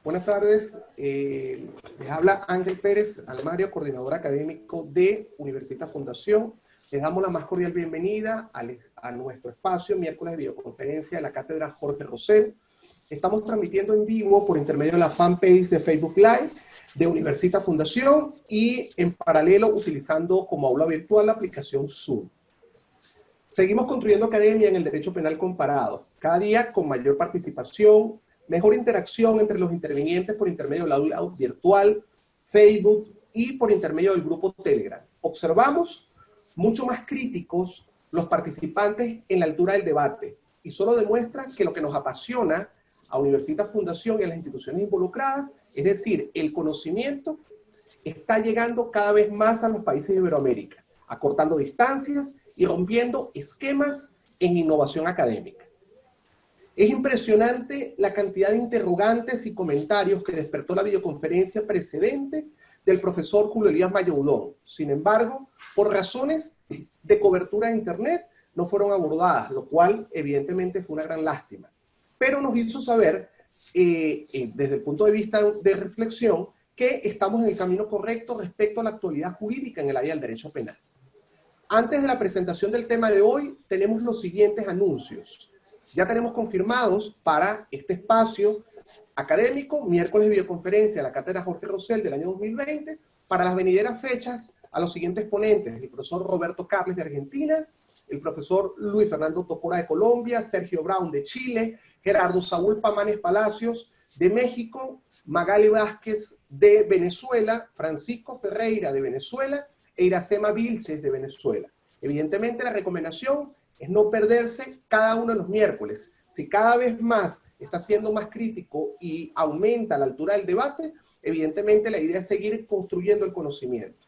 Buenas tardes, les habla Ángel Pérez Almario, coordinador académico de Universitas Fundación. Les damos la más cordial bienvenida a nuestro espacio, miércoles de videoconferencia de la Cátedra Jorge Rosell. Estamos transmitiendo en vivo por intermedio de la fanpage de Facebook Live de Universitas Fundación y en paralelo utilizando como aula virtual la aplicación Zoom. Seguimos construyendo academia en el derecho penal comparado, cada día con mayor participación, mejor interacción entre los intervinientes por intermedio del aula virtual, Facebook y por intermedio del grupo Telegram. Observamos mucho más críticos los participantes en la altura del debate y solo demuestra que lo que nos apasiona a Universitas Fundación y a las instituciones involucradas, es decir, el conocimiento, está llegando cada vez más a los países de Iberoamérica, acortando distancias y rompiendo esquemas en innovación académica. Es impresionante la cantidad de interrogantes y comentarios que despertó la videoconferencia precedente del profesor Julio Elías Mayoudón. Sin embargo, por razones de cobertura de Internet, no fueron abordadas, lo cual evidentemente fue una gran lástima. Pero nos hizo saber, desde el punto de vista de reflexión, que estamos en el camino correcto respecto a la actualidad jurídica en el área del derecho penal. Antes de la presentación del tema de hoy, tenemos los siguientes anuncios. Ya tenemos confirmados para este espacio académico, miércoles de videoconferencia de la Cátedra Jorge Rosell del año 2020, para las venideras fechas a los siguientes ponentes: el profesor Roberto Carles de Argentina, el profesor Luis Fernando Tocora de Colombia, Sergio Brown de Chile, Gerardo Saúl Pamanes Palacios de México, Magali Vázquez de Venezuela, Francisco Ferreira de Venezuela e Iracema Vilches de Venezuela. Evidentemente la recomendación es no perderse cada uno de los miércoles. Si cada vez más está siendo más crítico y aumenta la altura del debate, evidentemente la idea es seguir construyendo el conocimiento.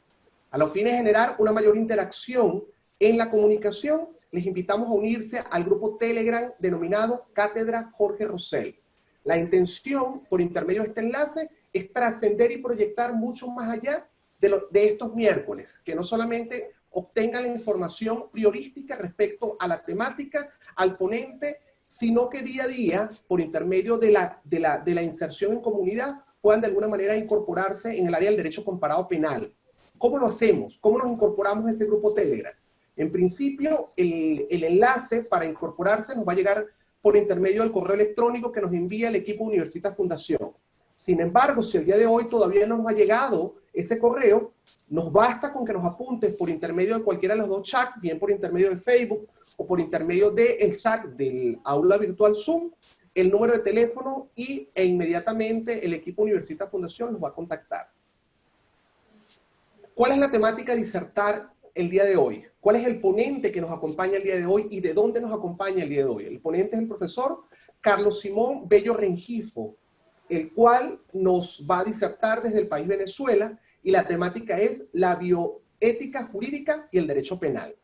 A los fines de generar una mayor interacción en la comunicación, les invitamos a unirse al grupo Telegram denominado Cátedra Jorge Rosell. La intención, por intermedio de este enlace, es trascender y proyectar mucho más allá de estos miércoles, que no solamente obtengan la información priorística respecto a la temática, al ponente, sino que día a día, por intermedio de la inserción en comunidad, puedan de alguna manera incorporarse en el área del derecho comparado penal. ¿Cómo lo hacemos? ¿Cómo nos incorporamos a ese grupo Telegram? En principio, el enlace para incorporarse nos va a llegar por intermedio del correo electrónico que nos envía el equipo Universitas Fundación. Sin embargo, si el día de hoy todavía no nos ha llegado ese correo, nos basta con que nos apuntes por intermedio de cualquiera de los dos chats, bien por intermedio de Facebook o por intermedio del chat del aula virtual Zoom, el número de teléfono e inmediatamente el equipo Universitas Fundación nos va a contactar. ¿Cuál es la temática a disertar el día de hoy? ¿Cuál es el ponente que nos acompaña el día de hoy y de dónde nos acompaña el día de hoy? El ponente es el profesor Carlos Simón Bello Rengifo, el cual nos va a disertar desde el país Venezuela, y la temática es la bioética jurídica y el derecho penal.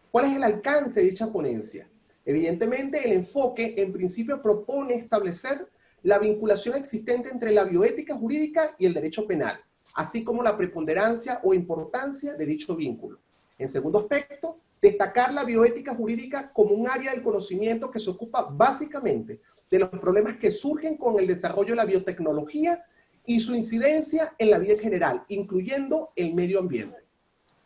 ¿Cuál es el alcance de dicha ponencia? Evidentemente, el enfoque en principio propone establecer la vinculación existente entre la bioética jurídica y el derecho penal, así como la preponderancia o importancia de dicho vínculo. En segundo aspecto, destacar la bioética jurídica como un área del conocimiento que se ocupa básicamente de los problemas que surgen con el desarrollo de la biotecnología y su incidencia en la vida en general, incluyendo el medio ambiente.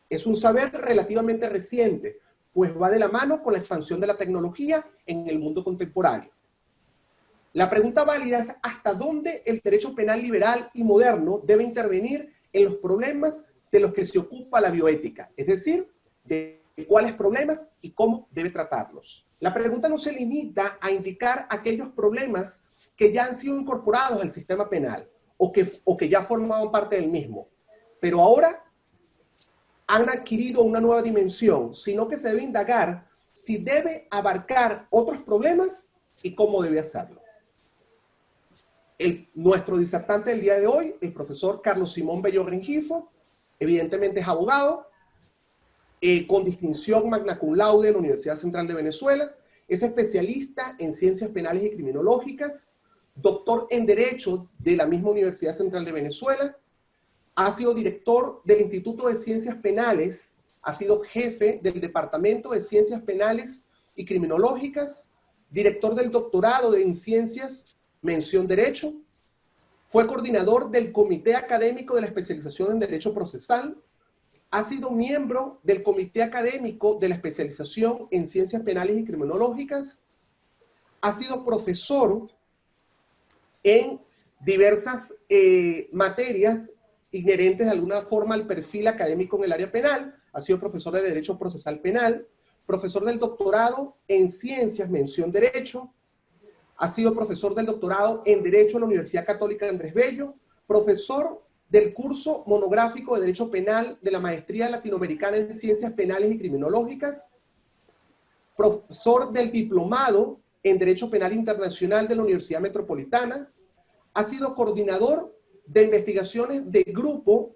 Es un saber relativamente reciente, pues va de la mano con la expansión de la tecnología en el mundo contemporáneo. La pregunta válida es hasta dónde el derecho penal liberal y moderno debe intervenir en los problemas de los que se ocupa la bioética, es decir, de cuáles problemas y cómo debe tratarlos. La pregunta no se limita a indicar aquellos problemas que ya han sido incorporados al sistema penal o que ya formaban parte del mismo, pero ahora han adquirido una nueva dimensión, sino que se debe indagar si debe abarcar otros problemas y cómo debe hacerlo. Nuestro disertante del día de hoy, el profesor Carlos Simón Bello Rengifo, evidentemente es abogado, con distinción magna cum laude en la Universidad Central de Venezuela, es especialista en ciencias penales y criminológicas, doctor en Derecho de la misma Universidad Central de Venezuela, ha sido director del Instituto de Ciencias Penales, ha sido jefe del Departamento de Ciencias Penales y Criminológicas, director del doctorado en Ciencias, mención Derecho, Fue coordinador del Comité Académico de la Especialización en Derecho Procesal. Ha sido miembro del Comité Académico de la Especialización en Ciencias Penales y Criminológicas. Ha sido profesor en diversas materias inherentes de alguna forma al perfil académico en el área penal. Ha sido profesor de Derecho Procesal Penal, profesor del doctorado en Ciencias, mención Derecho. Ha sido profesor del doctorado en Derecho en la Universidad Católica de Andrés Bello, profesor del curso monográfico de Derecho Penal de la Maestría Latinoamericana en Ciencias Penales y Criminológicas, profesor del diplomado en Derecho Penal Internacional de la Universidad Metropolitana, ha sido coordinador de investigaciones de grupo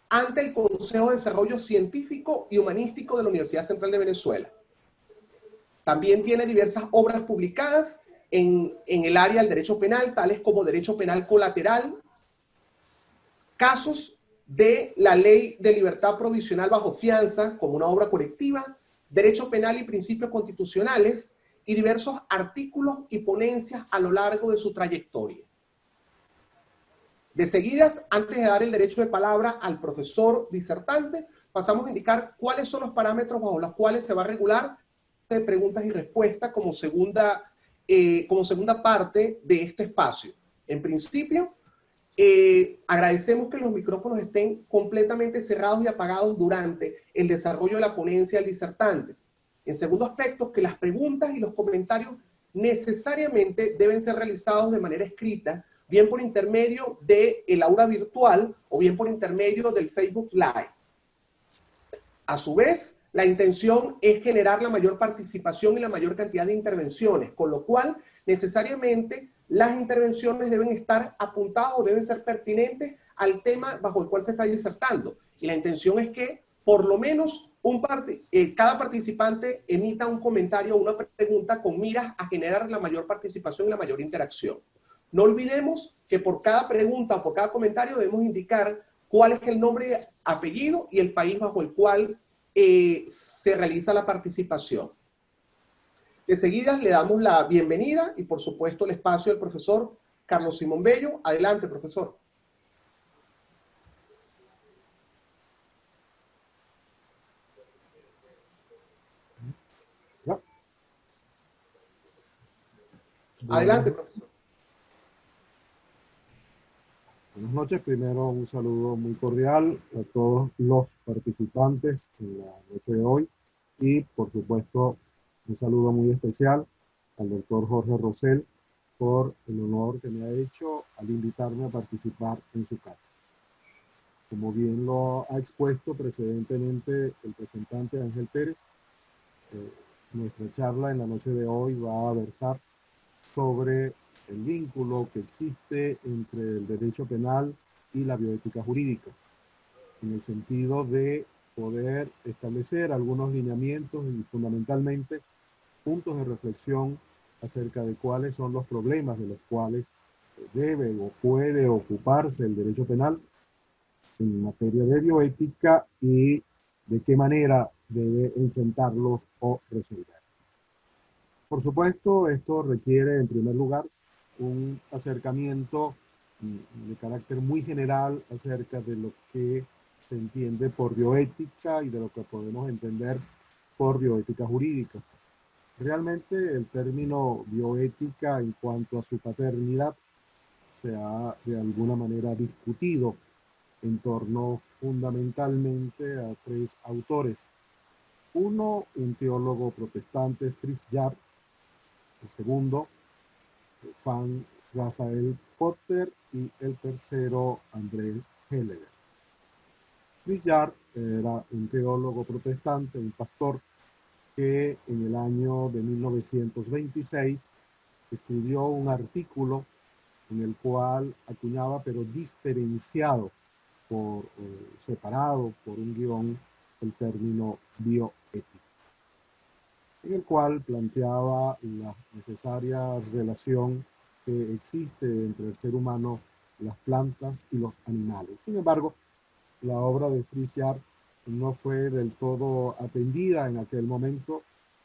ante el Consejo de Desarrollo Científico y Humanístico de la Universidad Central de Venezuela. También tiene diversas obras publicadas en el área del derecho penal, tales como derecho penal colateral, casos de la ley de libertad provisional bajo fianza como una obra colectiva, derecho penal y principios constitucionales, y diversos artículos y ponencias a lo largo de su trayectoria. De seguidas, antes de dar el derecho de palabra al profesor disertante, pasamos a indicar cuáles son los parámetros bajo los cuales se va a regular de preguntas y respuestas como segunda parte de este espacio. En principio, agradecemos que los micrófonos estén completamente cerrados y apagados durante el desarrollo de la ponencia del disertante. En segundo aspecto, que las preguntas y los comentarios necesariamente deben ser realizados de manera escrita, bien por intermedio del aula virtual o bien por intermedio del Facebook Live. A su vez, la intención es generar la mayor participación y la mayor cantidad de intervenciones, con lo cual necesariamente las intervenciones deben estar apuntadas o deben ser pertinentes al tema bajo el cual se está disertando. Y la intención es que por lo menos cada participante emita un comentario o una pregunta con miras a generar la mayor participación y la mayor interacción. No olvidemos que por cada pregunta o por cada comentario debemos indicar cuál es el nombre, apellido y el país bajo el cual se realiza la participación. De seguida le damos la bienvenida y por supuesto el espacio del profesor Carlos Simón Bello. Adelante, profesor. Ya. Adelante, profesor. Buenas noches. Primero un saludo muy cordial a todos los participantes en la noche de hoy y por supuesto un saludo muy especial al doctor Jorge Rosell por el honor que me ha hecho al invitarme a participar en su cátedra. Como bien lo ha expuesto precedentemente el presentante Ángel Pérez, nuestra charla en la noche de hoy va a versar sobre el vínculo que existe entre el derecho penal y la bioética jurídica, en el sentido de poder establecer algunos lineamientos y fundamentalmente puntos de reflexión acerca de cuáles son los problemas de los cuales debe o puede ocuparse el derecho penal en materia de bioética y de qué manera debe enfrentarlos o resolverlos. Por supuesto, esto requiere en primer lugar un acercamiento de carácter muy general acerca de lo que se entiende por bioética y de lo que podemos entender por bioética jurídica. Realmente el término bioética en cuanto a su paternidad se ha de alguna manera discutido en torno fundamentalmente a tres autores. Uno, un teólogo protestante, Fritz Jarr. El segundo, Frank Raphael Porter, y el tercero, Andrés Heller. Fritz Jarr era un teólogo protestante, un pastor, que en el año de 1926 escribió un artículo en el cual acuñaba, pero diferenciado, separado por un guión, el término bioética, en el cual planteaba la necesaria relación que existe entre el ser humano, las plantas y los animales. Sin embargo, la obra de Fritz Jarr no fue del todo atendida en aquel momento.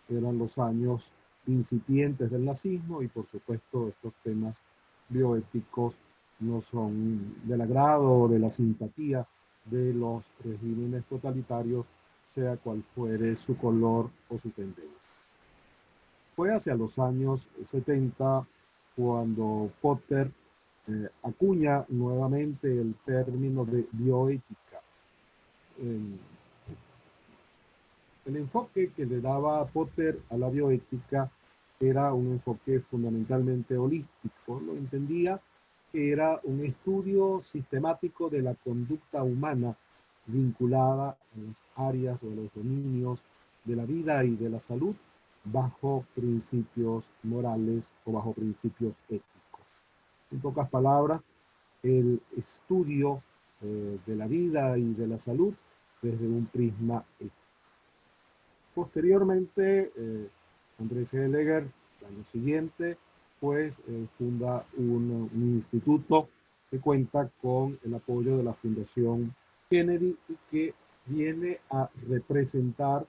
Eran los años incipientes del nazismo y por supuesto estos temas bioéticos no son del agrado o de la simpatía de los regímenes totalitarios, sea cual fuere su color o su tendencia. Fue hacia los años 70 cuando Popper acuña nuevamente el término de bioética. El enfoque que le daba Popper a la bioética era un enfoque fundamentalmente holístico. Lo entendía que era un estudio sistemático de la conducta humana vinculada a las áreas o los dominios de la vida y de la salud bajo principios morales o bajo principios éticos. En pocas palabras, el estudio de la vida y de la salud desde un prisma ético. Posteriormente, Andrés Heidegger, el año siguiente, pues funda un instituto que cuenta con el apoyo de la Fundación Kennedy y que viene a representar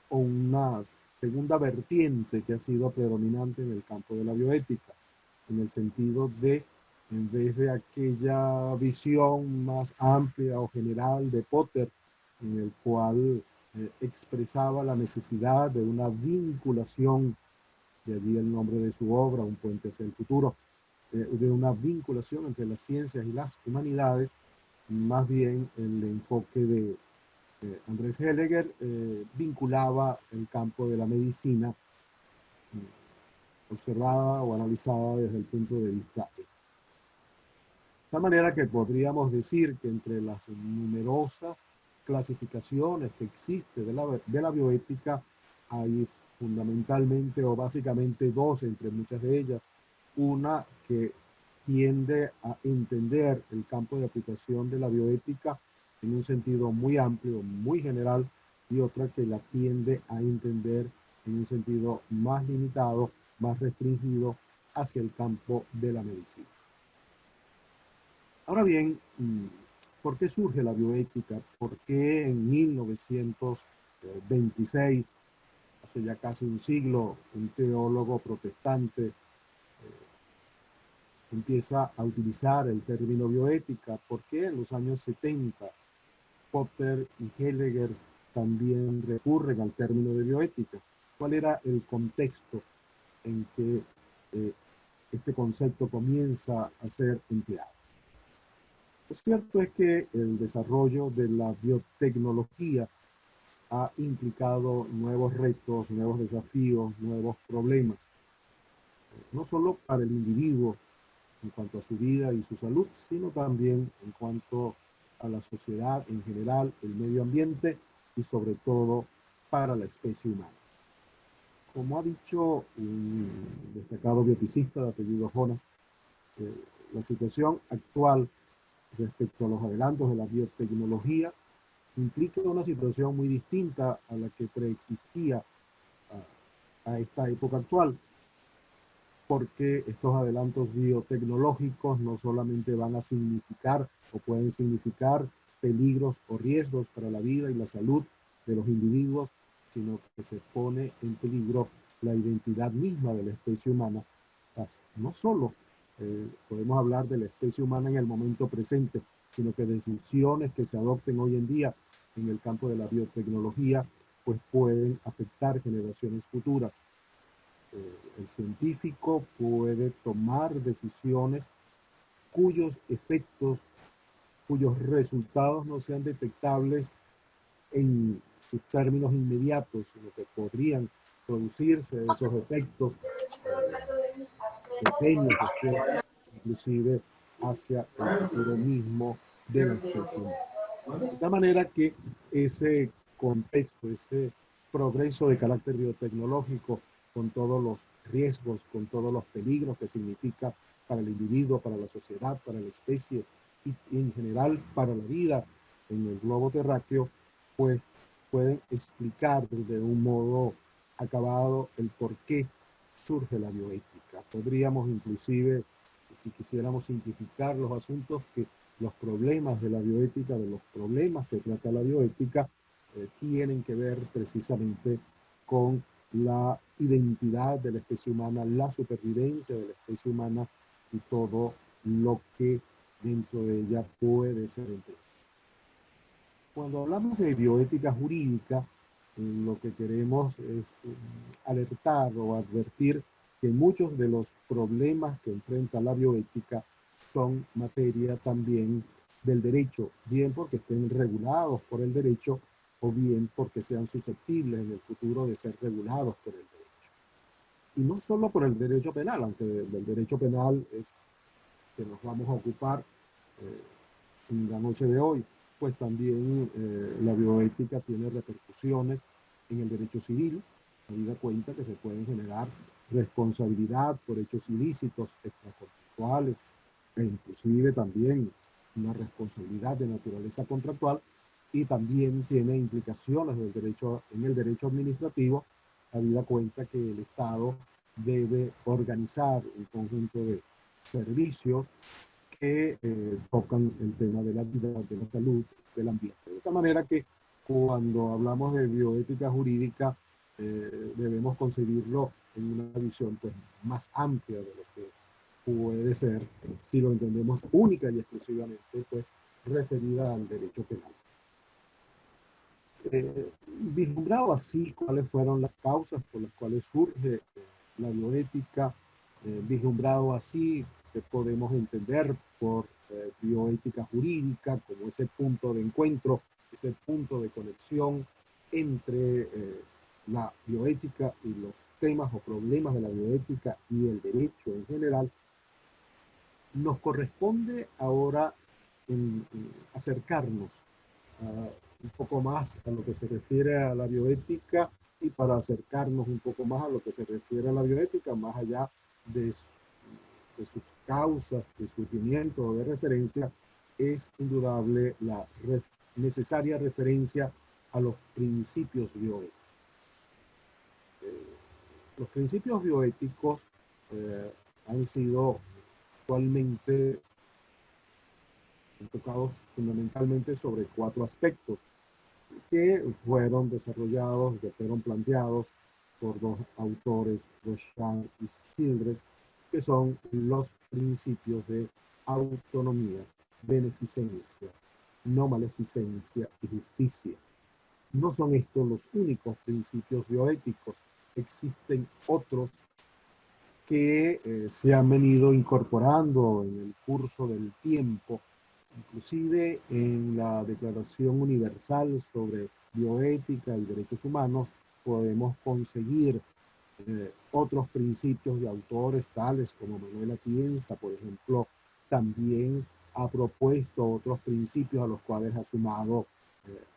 una segunda vertiente que ha sido predominante en el campo de la bioética, en el sentido de, en vez de aquella visión más amplia o general de Popper, en el cual expresaba la necesidad de una vinculación, de allí el nombre de su obra, Un puente hacia el futuro, de una vinculación entre las ciencias y las humanidades, más bien el enfoque de Andrés Heidegger vinculaba el campo de la medicina observada o analizada desde el punto de vista ético. De tal manera que podríamos decir que entre las numerosas clasificaciones que existen de la bioética hay fundamentalmente o básicamente dos entre muchas de ellas. Una que tiende a entender el campo de aplicación de la bioética en un sentido muy amplio, muy general, y otra que la tiende a entender en un sentido más limitado, más restringido hacia el campo de la medicina. Ahora bien, ¿por qué surge la bioética? ¿Por qué en 1926, hace ya casi un siglo, un teólogo protestante empieza a utilizar el término bioética? ¿Por qué en los años 70 Popper y Heidegger también recurren al término de bioética? ¿Cuál era el contexto en que este concepto comienza a ser empleado? Lo cierto es que el desarrollo de la biotecnología ha implicado nuevos retos, nuevos desafíos, nuevos problemas, no solo para el individuo en cuanto a su vida y su salud, sino también en cuanto a la sociedad en general, el medio ambiente y sobre todo para la especie humana. Como ha dicho un destacado bioticista de apellido Jonas, la situación actual respecto a los adelantos de la biotecnología implica una situación muy distinta a la que preexistía a esta época actual, porque estos adelantos biotecnológicos no solamente van a significar o pueden significar peligros o riesgos para la vida y la salud de los individuos, sino que se pone en peligro la identidad misma de la especie humana. No solo podemos hablar de la especie humana en el momento presente, sino que decisiones que se adopten hoy en día en el campo de la biotecnología, pues pueden afectar generaciones futuras. El científico puede tomar decisiones cuyos efectos, cuyos resultados no sean detectables en sus términos inmediatos, sino que podrían producirse esos efectos decenios después, inclusive hacia el futuro mismo de la especie humana. De tal manera que ese contexto, ese progreso de carácter biotecnológico, con todos los riesgos, con todos los peligros que significa para el individuo, para la sociedad, para la especie y en general para la vida en el globo terráqueo, pues pueden explicar de un modo acabado el por qué surge la bioética. Podríamos inclusive, si quisiéramos simplificar los asuntos, que los problemas de la bioética, de los problemas que trata la bioética, tienen que ver precisamente con la identidad de la especie humana, la supervivencia de la especie humana y todo lo que dentro de ella puede ser entendida. Cuando hablamos de bioética jurídica, lo que queremos es alertar o advertir que muchos de los problemas que enfrenta la bioética son materia también del derecho, bien porque estén regulados por el derecho o bien porque sean susceptibles en el futuro de ser regulados por el derecho. Y no solo por el derecho penal, aunque del derecho penal es que nos vamos a ocupar en la noche de hoy, pues también la bioética tiene repercusiones en el derecho civil, habida cuenta que se pueden generar responsabilidad por hechos ilícitos extracontractuales e inclusive también una responsabilidad de naturaleza contractual, y también tiene implicaciones del derecho, en el derecho administrativo, habida cuenta que el Estado debe organizar un conjunto de servicios que tocan el tema de la vida, de la salud, del ambiente. De esta manera que cuando hablamos de bioética jurídica, debemos concebirlo en una visión pues, más amplia de lo que puede ser, si lo entendemos única y exclusivamente, pues, referida al derecho penal. Vislumbrado así cuáles fueron las causas por las cuales surge la bioética, vislumbrado así que podemos entender por bioética jurídica como ese punto de encuentro, ese punto de conexión entre la bioética y los temas o problemas de la bioética y el derecho en general. Nos corresponde ahora acercarnos un poco más a lo que se refiere a la bioética, y para acercarnos un poco más a lo que se refiere a la bioética, más allá de sus causas de surgimiento o de referencia, es indudable la necesaria referencia a los principios bioéticos. Los principios bioéticos han sido actualmente enfocados fundamentalmente sobre 4 aspectos que fueron desarrollados, que fueron planteados por 2 autores, Beauchamp y Childress, que son los principios de autonomía, beneficencia, no maleficencia y justicia. No son estos los únicos principios bioéticos, existen otros que se han venido incorporando en el curso del tiempo. Inclusive en la Declaración Universal sobre Bioética y Derechos Humanos podemos conseguir otros principios de autores tales como Manuel Atienza, por ejemplo, también ha propuesto otros principios a los cuales ha sumado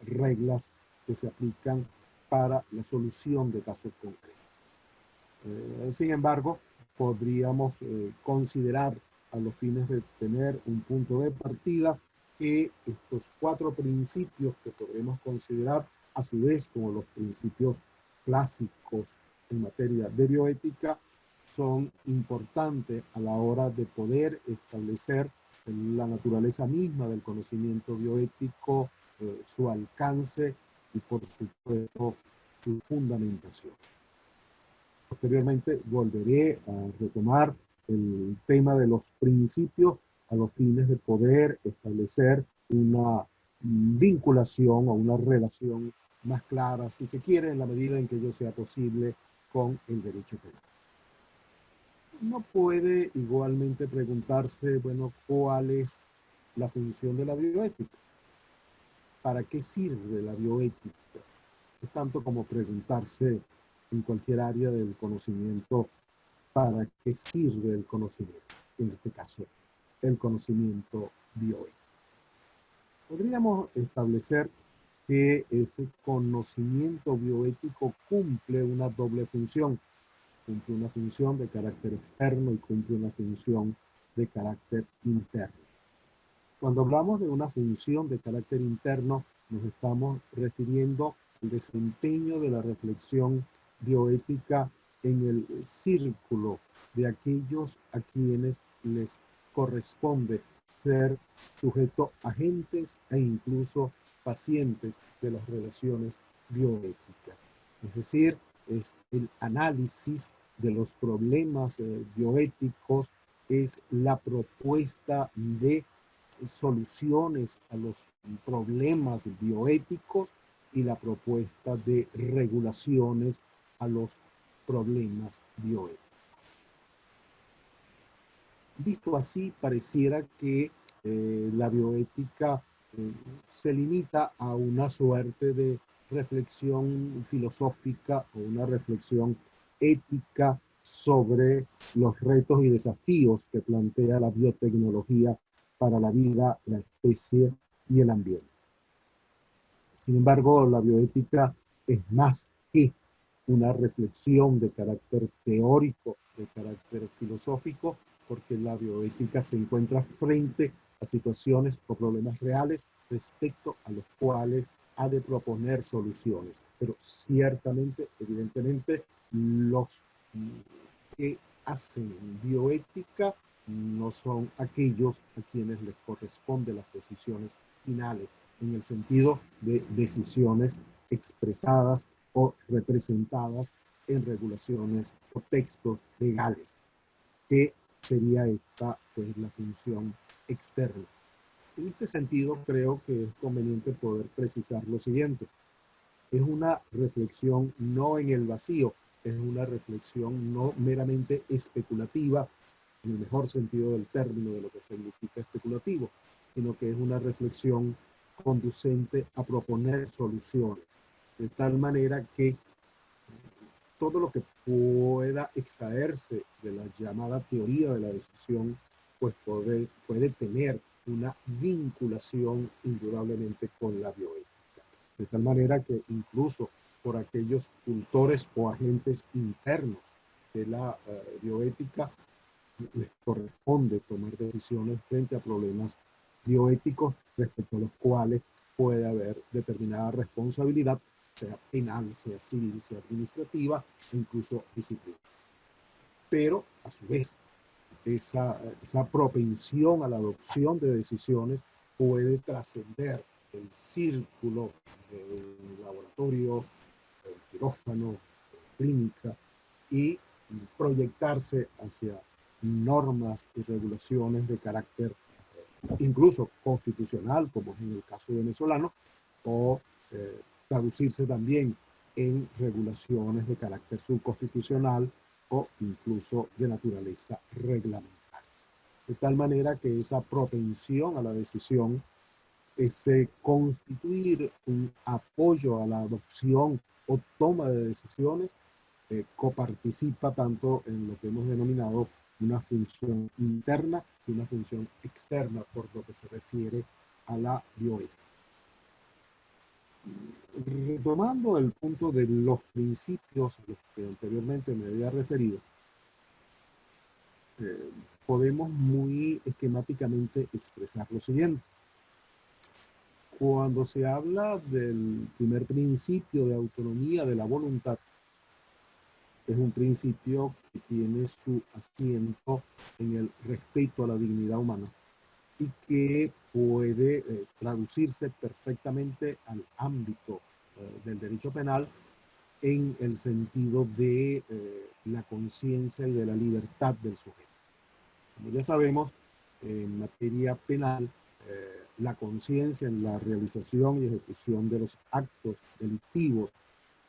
reglas que se aplican para la solución de casos concretos. Sin embargo, podríamos considerar a los fines de tener un punto de partida que estos 4 principios que podremos considerar a su vez como los principios clásicos en materia de bioética son importantes a la hora de poder establecer la naturaleza misma del conocimiento bioético, su alcance y por supuesto su fundamentación. Posteriormente volveré a retomar el tema de los principios a los fines de poder establecer una vinculación o una relación más clara, si se quiere, en la medida en que ello sea posible, con el derecho penal. Uno puede igualmente preguntarse, bueno, ¿cuál es la función de la bioética? ¿Para qué sirve la bioética? Es tanto como preguntarse en cualquier área del conocimiento, ¿para qué sirve el conocimiento? En este caso, el conocimiento bioético. Podríamos establecer que ese conocimiento bioético cumple una doble función. Cumple una función de carácter externo y cumple una función de carácter interno. Cuando hablamos de una función de carácter interno, nos estamos refiriendo al desempeño de la reflexión bioética en el círculo de aquellos a quienes les corresponde ser sujeto agentes e incluso pacientes de las relaciones bioéticas. Es decir, es el análisis de los problemas bioéticos, es la propuesta de soluciones a los problemas bioéticos y la propuesta de regulaciones a los problemas bioéticos. Visto así, pareciera que la bioética se limita a una suerte de reflexión filosófica o una reflexión ética sobre los retos y desafíos que plantea la biotecnología para la vida, la especie y el ambiente. Sin embargo, la bioética es más que una reflexión de carácter teórico, de carácter filosófico, porque la bioética se encuentra frente a situaciones o problemas reales respecto a los cuales ha de proponer soluciones. Pero ciertamente, evidentemente, los que hacen bioética no son aquellos a quienes les corresponden las decisiones finales, en el sentido de decisiones expresadas o representadas en regulaciones o textos legales, que sería esta pues la función externa. En este sentido, creo que es conveniente poder precisar lo siguiente. Es una reflexión no en el vacío, es una reflexión no meramente especulativa, en el mejor sentido del término de lo que significa especulativo, sino que es una reflexión conducente a proponer soluciones, de tal manera que todo lo que pueda extraerse de la llamada teoría de la decisión, pues puede tener una vinculación indudablemente con la bioética. De tal manera que incluso por aquellos cultores o agentes internos de la bioética, les corresponde tomar decisiones frente a problemas bioéticos respecto a los cuales puede haber determinada responsabilidad, sea penal, sea civil, sea administrativa, e incluso disciplina. Pero, a su vez, esa propensión a la adopción de decisiones puede trascender el círculo del laboratorio, del quirófano, de la clínica, y proyectarse hacia normas y regulaciones de carácter incluso constitucional, como es en el caso venezolano, o traducirse también en regulaciones de carácter subconstitucional o incluso de naturaleza reglamentaria. De tal manera que esa propensión a la decisión, ese constituir un apoyo a la adopción o toma de decisiones, coparticipa tanto en lo que hemos denominado una función interna y una función externa por lo que se refiere a la bioética. Retomando el punto de los principios a los que anteriormente me había referido, podemos muy esquemáticamente expresar lo siguiente. Cuando se habla del primer principio de autonomía de la voluntad, es un principio que tiene su asiento en el respeto a la dignidad humana y que puede traducirse perfectamente al ámbito del derecho penal en el sentido de la conciencia y de la libertad del sujeto. Como ya sabemos, en materia penal, la conciencia en la realización y ejecución de los actos delictivos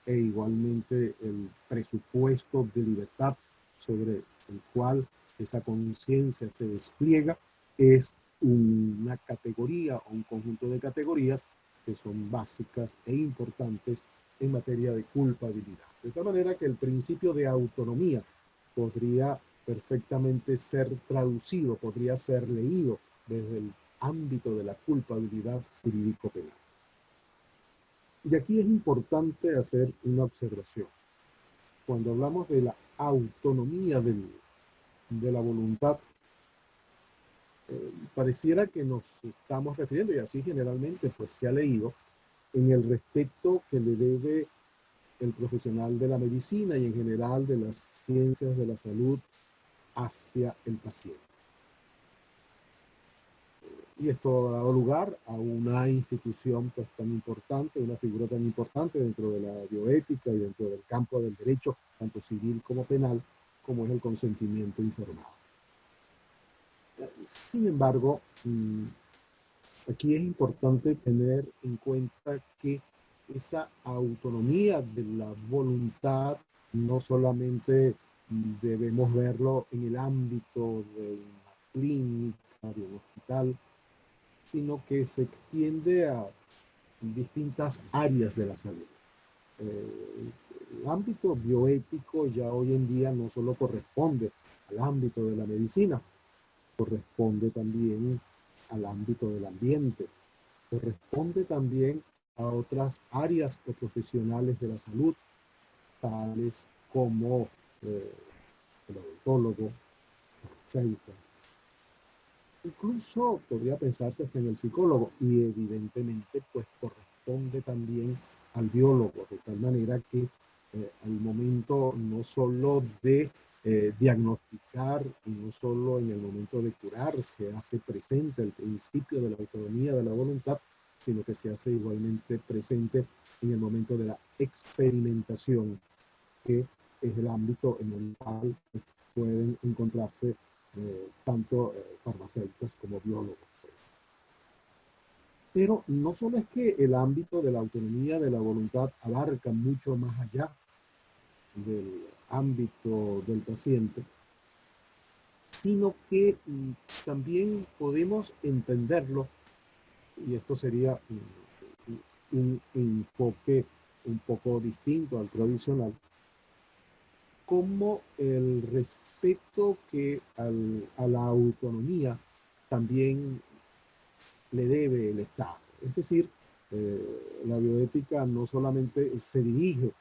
e igualmente el presupuesto de libertad sobre el cual esa conciencia se despliega es una categoría o un conjunto de categorías que son básicas e importantes en materia de culpabilidad. De tal manera que el principio de autonomía podría perfectamente ser traducido, podría ser leído desde el ámbito de la culpabilidad jurídico-penal. Y aquí es importante hacer una observación. Cuando hablamos de la autonomía de la voluntad, pareciera que nos estamos refiriendo, y así generalmente pues se ha leído, en el respeto que le debe el profesional de la medicina y en general de las ciencias de la salud hacia el paciente. Y esto ha dado lugar a una institución pues tan importante, una figura tan importante dentro de la bioética y dentro del campo del derecho, tanto civil como penal, como es el consentimiento informado. Sin embargo, Aquí es importante tener en cuenta que esa autonomía de la voluntad no solamente debemos verlo en el ámbito de una clínica, de un hospital, sino que se extiende a distintas áreas de la salud. El ámbito bioético ya hoy en día no solo corresponde al ámbito de la medicina, corresponde también al ámbito del ambiente, corresponde también a otras áreas o profesionales de la salud, tales como el odontólogo, el farmacéutico. Incluso podría pensarse hasta en el psicólogo y evidentemente pues corresponde también al biólogo, de tal manera que al momento no solo de diagnosticar y no solo en el momento de curar se hace presente el principio de la autonomía de la voluntad, sino que se hace igualmente presente en el momento de la experimentación, que es el ámbito en el cual pueden encontrarse tanto farmacéuticos como biólogos. Pero no solo es que el ámbito de la autonomía de la voluntad abarca mucho más allá del ámbito del paciente, sino que también podemos entenderlo, y esto sería un enfoque un poco distinto al tradicional, como el respeto que a la autonomía también le debe el Estado. Es decir, la bioética no solamente se dirige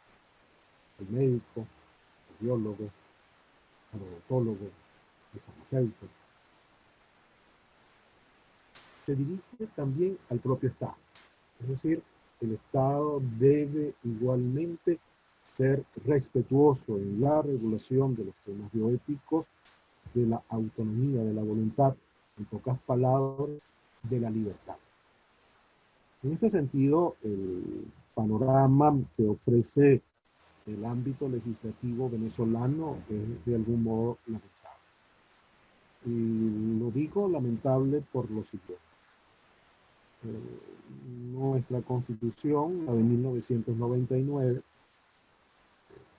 al médico, al biólogo, al odontólogo, al farmacéutico, se dirige también al propio Estado. Es decir, el Estado debe igualmente ser respetuoso en la regulación de los temas bioéticos, de la autonomía, de la voluntad, en pocas palabras, de la libertad. En este sentido, el panorama que ofrece el ámbito legislativo venezolano es de algún modo lamentable. Y lo digo lamentable por lo siguiente. Nuestra Constitución, la de 1999,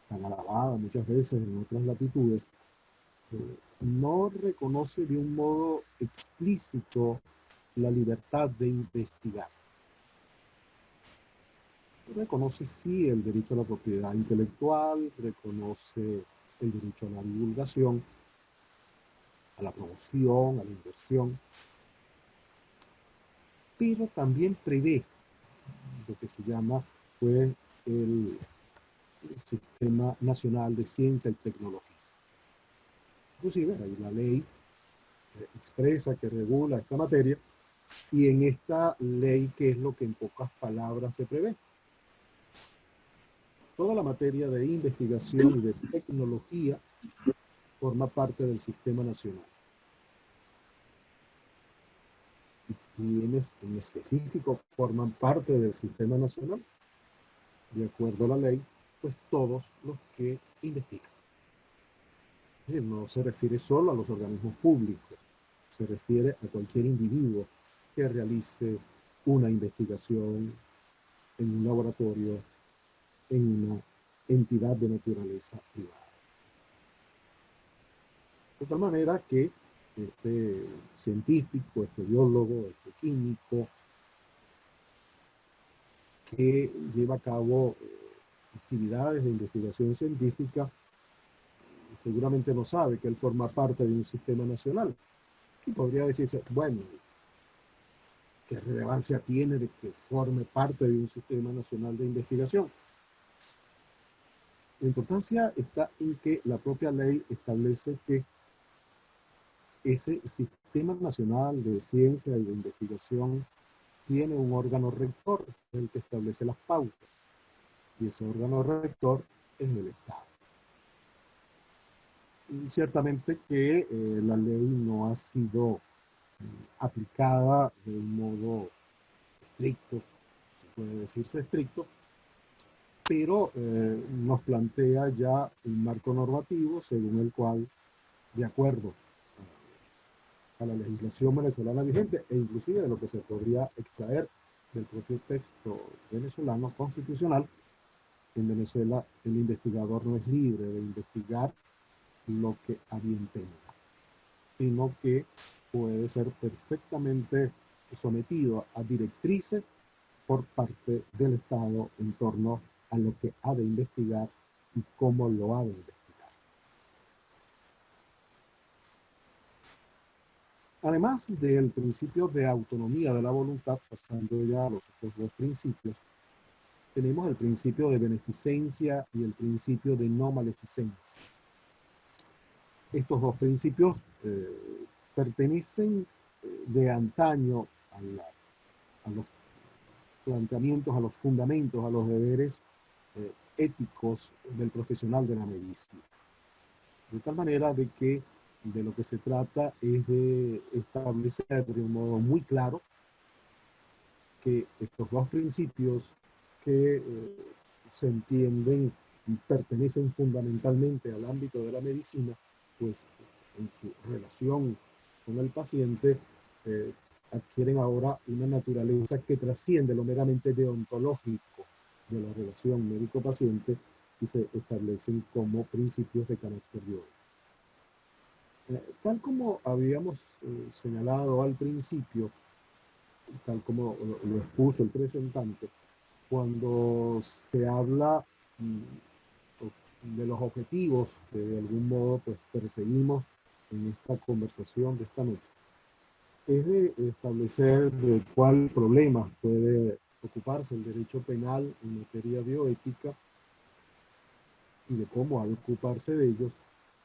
tan alabada muchas veces en otras latitudes, no reconoce de un modo explícito la libertad de investigar. Reconoce sí el derecho a la propiedad intelectual, reconoce el derecho a la divulgación, a la promoción, a la inversión, pero también prevé lo que se llama pues, el Sistema Nacional de Ciencia y Tecnología. Inclusive hay una ley expresa que regula esta materia, y en esta ley, ¿qué es lo que en pocas palabras se prevé? Toda la materia de investigación y de tecnología forma parte del sistema nacional. ¿Y quienes en específico forman parte del sistema nacional? De acuerdo a la ley, pues todos los que investigan. Es decir, no se refiere solo a los organismos públicos, se refiere a cualquier individuo que realice una investigación en un laboratorio, en una entidad de naturaleza privada. De tal manera que este científico, este biólogo, este químico, que lleva a cabo actividades de investigación científica, seguramente no sabe que él forma parte de un sistema nacional. Y podría decirse, bueno, ¿qué relevancia tiene de que forme parte de un sistema nacional de investigación? La importancia está en que la propia ley establece que ese sistema nacional de ciencia y de investigación tiene un órgano rector, el que establece las pautas, y ese órgano rector es el Estado. Y ciertamente que la ley no ha sido aplicada de un modo estricto, se puede decirse estricto, pero nos plantea ya un marco normativo según el cual, de acuerdo a la legislación venezolana vigente e inclusive de lo que se podría extraer del propio texto venezolano constitucional. En Venezuela el investigador no es libre de investigar lo que a bien tenga, sino que puede ser perfectamente sometido a directrices por parte del Estado en torno a lo que ha de investigar y cómo lo ha de investigar. Además del principio de autonomía de la voluntad, pasando ya a los otros dos principios, tenemos el principio de beneficencia y el principio de no maleficencia. Estos dos principios pertenecen de antaño a los planteamientos, a los fundamentos, a los deberes éticos del profesional de la medicina. De tal manera de que de lo que se trata es de establecer de un modo muy claro que estos dos principios que se entienden pertenecen fundamentalmente al ámbito de la medicina, pues en su relación con el paciente adquieren ahora una naturaleza que trasciende lo meramente deontológico de la relación médico-paciente y se establecen como principios de carácter bioético. Tal como habíamos señalado al principio, tal como lo expuso el presentante, cuando se habla de los objetivos que de algún modo pues, perseguimos en esta conversación de esta noche, es de establecer de cuál problema puede ocuparse el derecho penal en materia bioética y de cómo ha de ocuparse de ellos,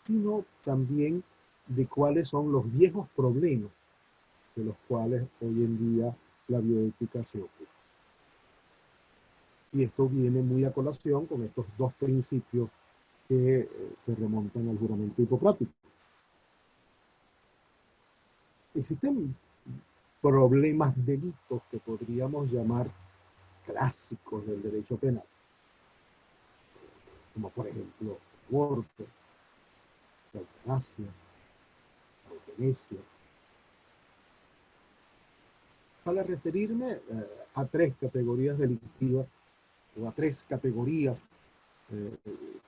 sino también de cuáles son los viejos problemas de los cuales hoy en día la bioética se ocupa. Y esto viene muy a colación con estos dos principios que se remontan al juramento hipocrático. Existen problemas, delitos que podríamos llamar clásicos del derecho penal, como por ejemplo el aborto, la eutanasia, la eugenesia. Para referirme a tres categorías delictivas o a tres categorías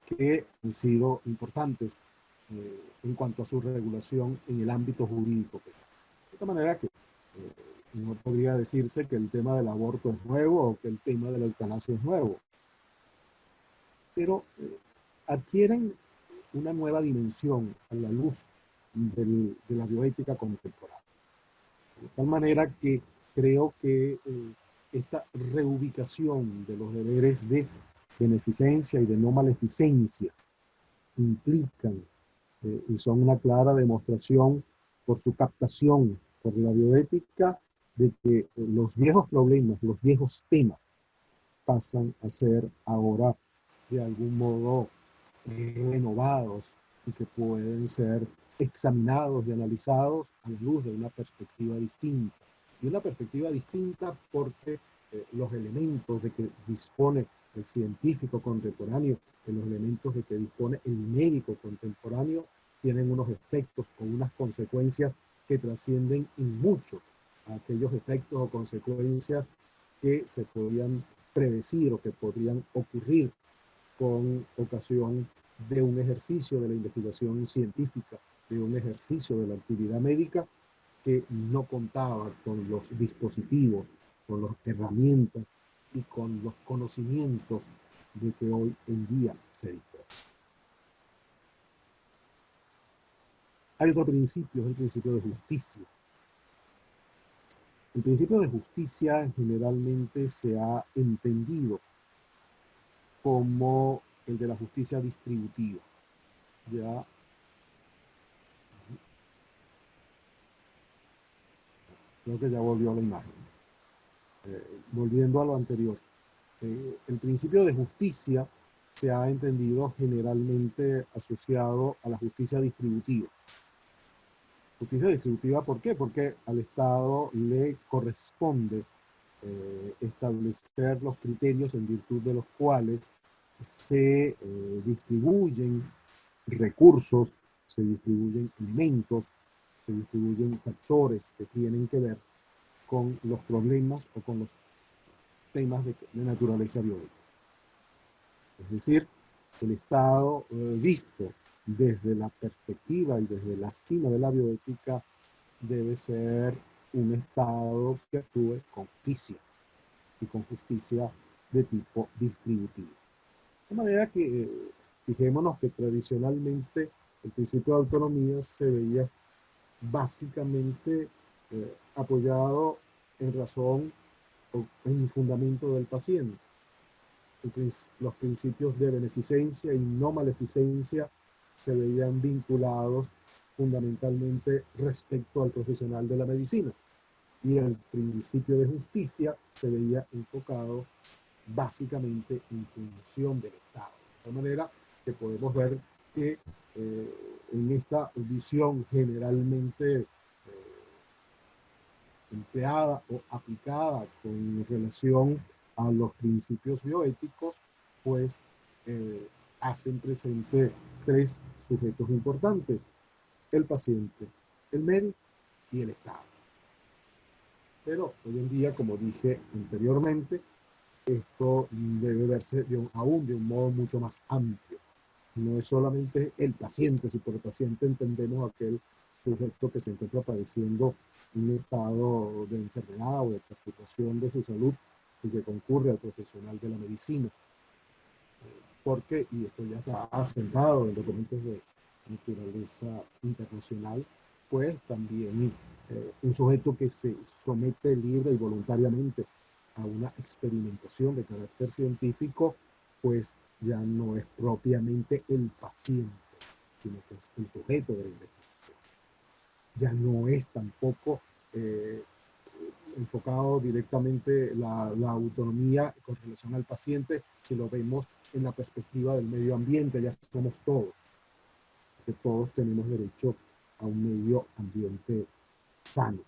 que han sido importantes en cuanto a su regulación en el ámbito jurídico penal. De esta manera que no podría decirse que el tema del aborto es nuevo o que el tema de la eutanasia es nuevo, pero adquieren una nueva dimensión a la luz de la bioética contemporánea. De tal manera que creo que esta reubicación de los deberes de beneficencia y de no maleficencia implican y son una clara demostración por su captación por la bioética de que los viejos problemas, los viejos temas pasan a ser ahora de algún modo renovados y que pueden ser examinados y analizados a la luz de una perspectiva distinta. Y una perspectiva distinta porque los elementos de que dispone el científico contemporáneo, de los elementos de que dispone el médico contemporáneo, tienen unos efectos o unas consecuencias que trascienden en mucho a aquellos efectos o consecuencias que se podían predecir o que podrían ocurrir con ocasión de un ejercicio de la investigación científica, de un ejercicio de la actividad médica que no contaba con los dispositivos, con las herramientas y con los conocimientos de que hoy en día se dispone. Hay otro principio, es el principio de justicia. El principio de justicia generalmente se ha entendido como el de la justicia distributiva. Ya creo que ya volvió a la imagen. Volviendo a lo anterior, el principio de justicia se ha entendido generalmente asociado a la justicia distributiva. Justicia distributiva, ¿por qué? Porque al Estado le corresponde establecer los criterios en virtud de los cuales se distribuyen recursos, se distribuyen alimentos, se distribuyen factores que tienen que ver con los problemas o con los temas de naturaleza bioética. Es decir, el estado visto desde la perspectiva y desde la cima de la bioética debe ser un estado que actúe con justicia y con justicia de tipo distributivo. De manera que fijémonos que tradicionalmente el principio de autonomía se veía básicamente apoyado en razón o en fundamento del paciente. Los principios de beneficencia y no maleficencia se veían vinculados fundamentalmente respecto al profesional de la medicina. Y el principio de justicia se veía enfocado básicamente en función del Estado. De tal manera que podemos ver que en esta visión generalmente empleada o aplicada con relación a los principios bioéticos, pues hacen presente tres sujetos importantes: el paciente, el médico y el Estado. Pero hoy en día, como dije anteriormente, esto debe verse aún de un modo mucho más amplio. No es solamente el paciente, si por el paciente entendemos aquel sujeto que se encuentra padeciendo un estado de enfermedad o de perturbación de su salud y que concurre al profesional de la medicina. Porque, y esto ya está asentado en documentos de naturaleza internacional, pues también un sujeto que se somete libre y voluntariamente a una experimentación de carácter científico, pues ya no es propiamente el paciente, sino que es el sujeto de la investigación. Ya no es tampoco enfocado directamente la autonomía con relación al paciente, si lo vemos en la perspectiva del medio ambiente. Ya somos todos, que todos tenemos derecho a un medio ambiente sano.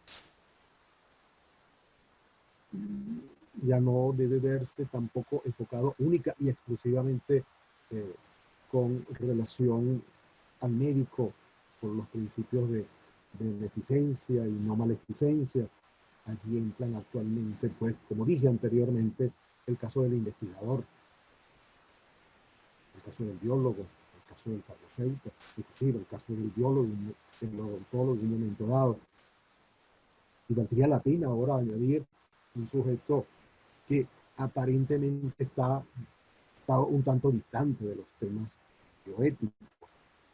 Ya no debe verse tampoco enfocado única y exclusivamente con relación al médico, por los principios de beneficencia y no maleficencia. Allí entran actualmente, pues, como dije anteriormente, el caso del investigador, el caso del biólogo, el caso del farmacéutico, inclusive el caso del biólogo, del odontólogo en un momento dado. Y valdría la pena ahora añadir un sujeto que aparentemente está un tanto distante de los temas bioéticos,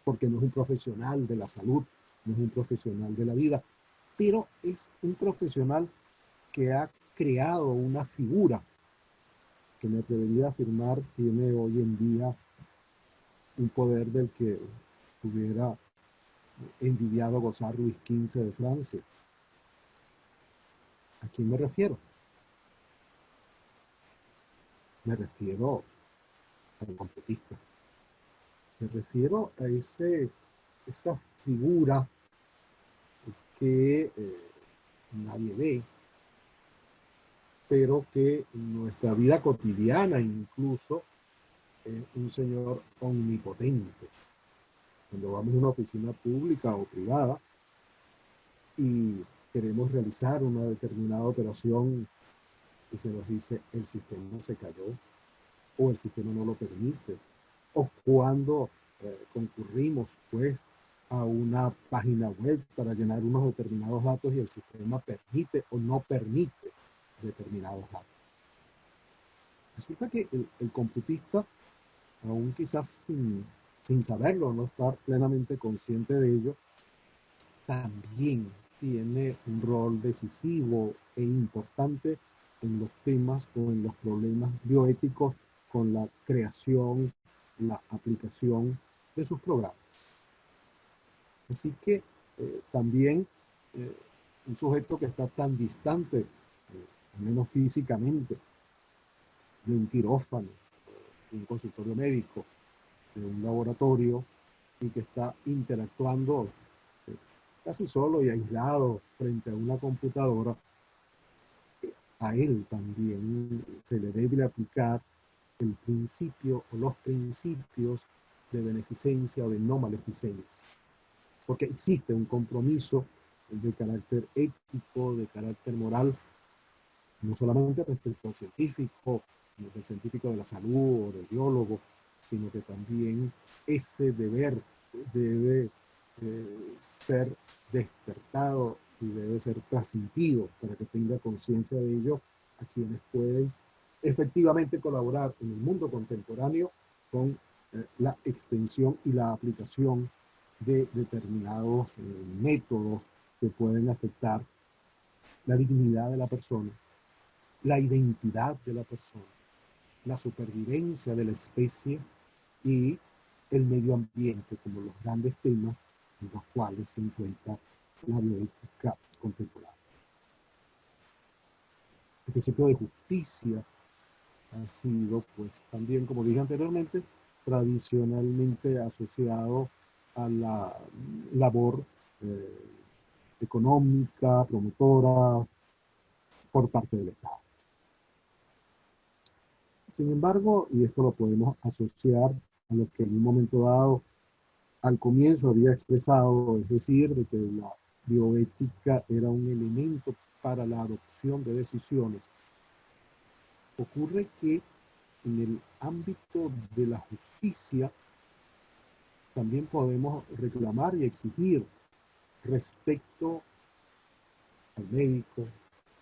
porque no es un profesional de la salud, no es un profesional de la vida, pero es un profesional que ha creado una figura que me atrevería a afirmar tiene hoy en día un poder del que hubiera envidiado gozar Luis XV de Francia. ¿A quién me refiero? Me refiero al completista. Me refiero a esa figura que nadie ve, pero que en nuestra vida cotidiana incluso es un señor omnipotente. Cuando vamos a una oficina pública o privada y queremos realizar una determinada operación y se nos dice el sistema se cayó o el sistema no lo permite, o cuando concurrimos pues a una página web para llenar unos determinados datos y el sistema permite o no permite determinados datos. Resulta que el computista, aún quizás sin saberlo, no estar plenamente consciente de ello, también tiene un rol decisivo e importante en los temas o en los problemas bioéticos con la creación, la aplicación de sus programas. Así que también un sujeto que está tan distante, al menos físicamente, de un quirófano, de un consultorio médico, de un laboratorio, y que está interactuando casi solo y aislado frente a una computadora, a él también se le debe aplicar el principio o los principios de beneficencia o de no maleficencia. porque existe un compromiso de carácter ético, de carácter moral, no solamente respecto al científico, del científico de la salud o del biólogo, sino que también ese deber debe ser despertado y debe ser transmitido para que tenga conciencia de ello a quienes pueden efectivamente colaborar en el mundo contemporáneo con la extensión y la aplicación de determinados métodos que pueden afectar la dignidad de la persona, la identidad de la persona, la supervivencia de la especie y el medio ambiente como los grandes temas en los cuales se encuentra la bioética contemporánea. El principio de justicia ha sido, pues también, como dije anteriormente, tradicionalmente asociado a la labor económica, promotora, por parte del Estado. Sin embargo, y esto lo podemos asociar a lo que en un momento dado al comienzo había expresado, es decir, de que la bioética era un elemento para la adopción de decisiones, ocurre que en el ámbito de la justicia también podemos reclamar y exigir respecto al médico,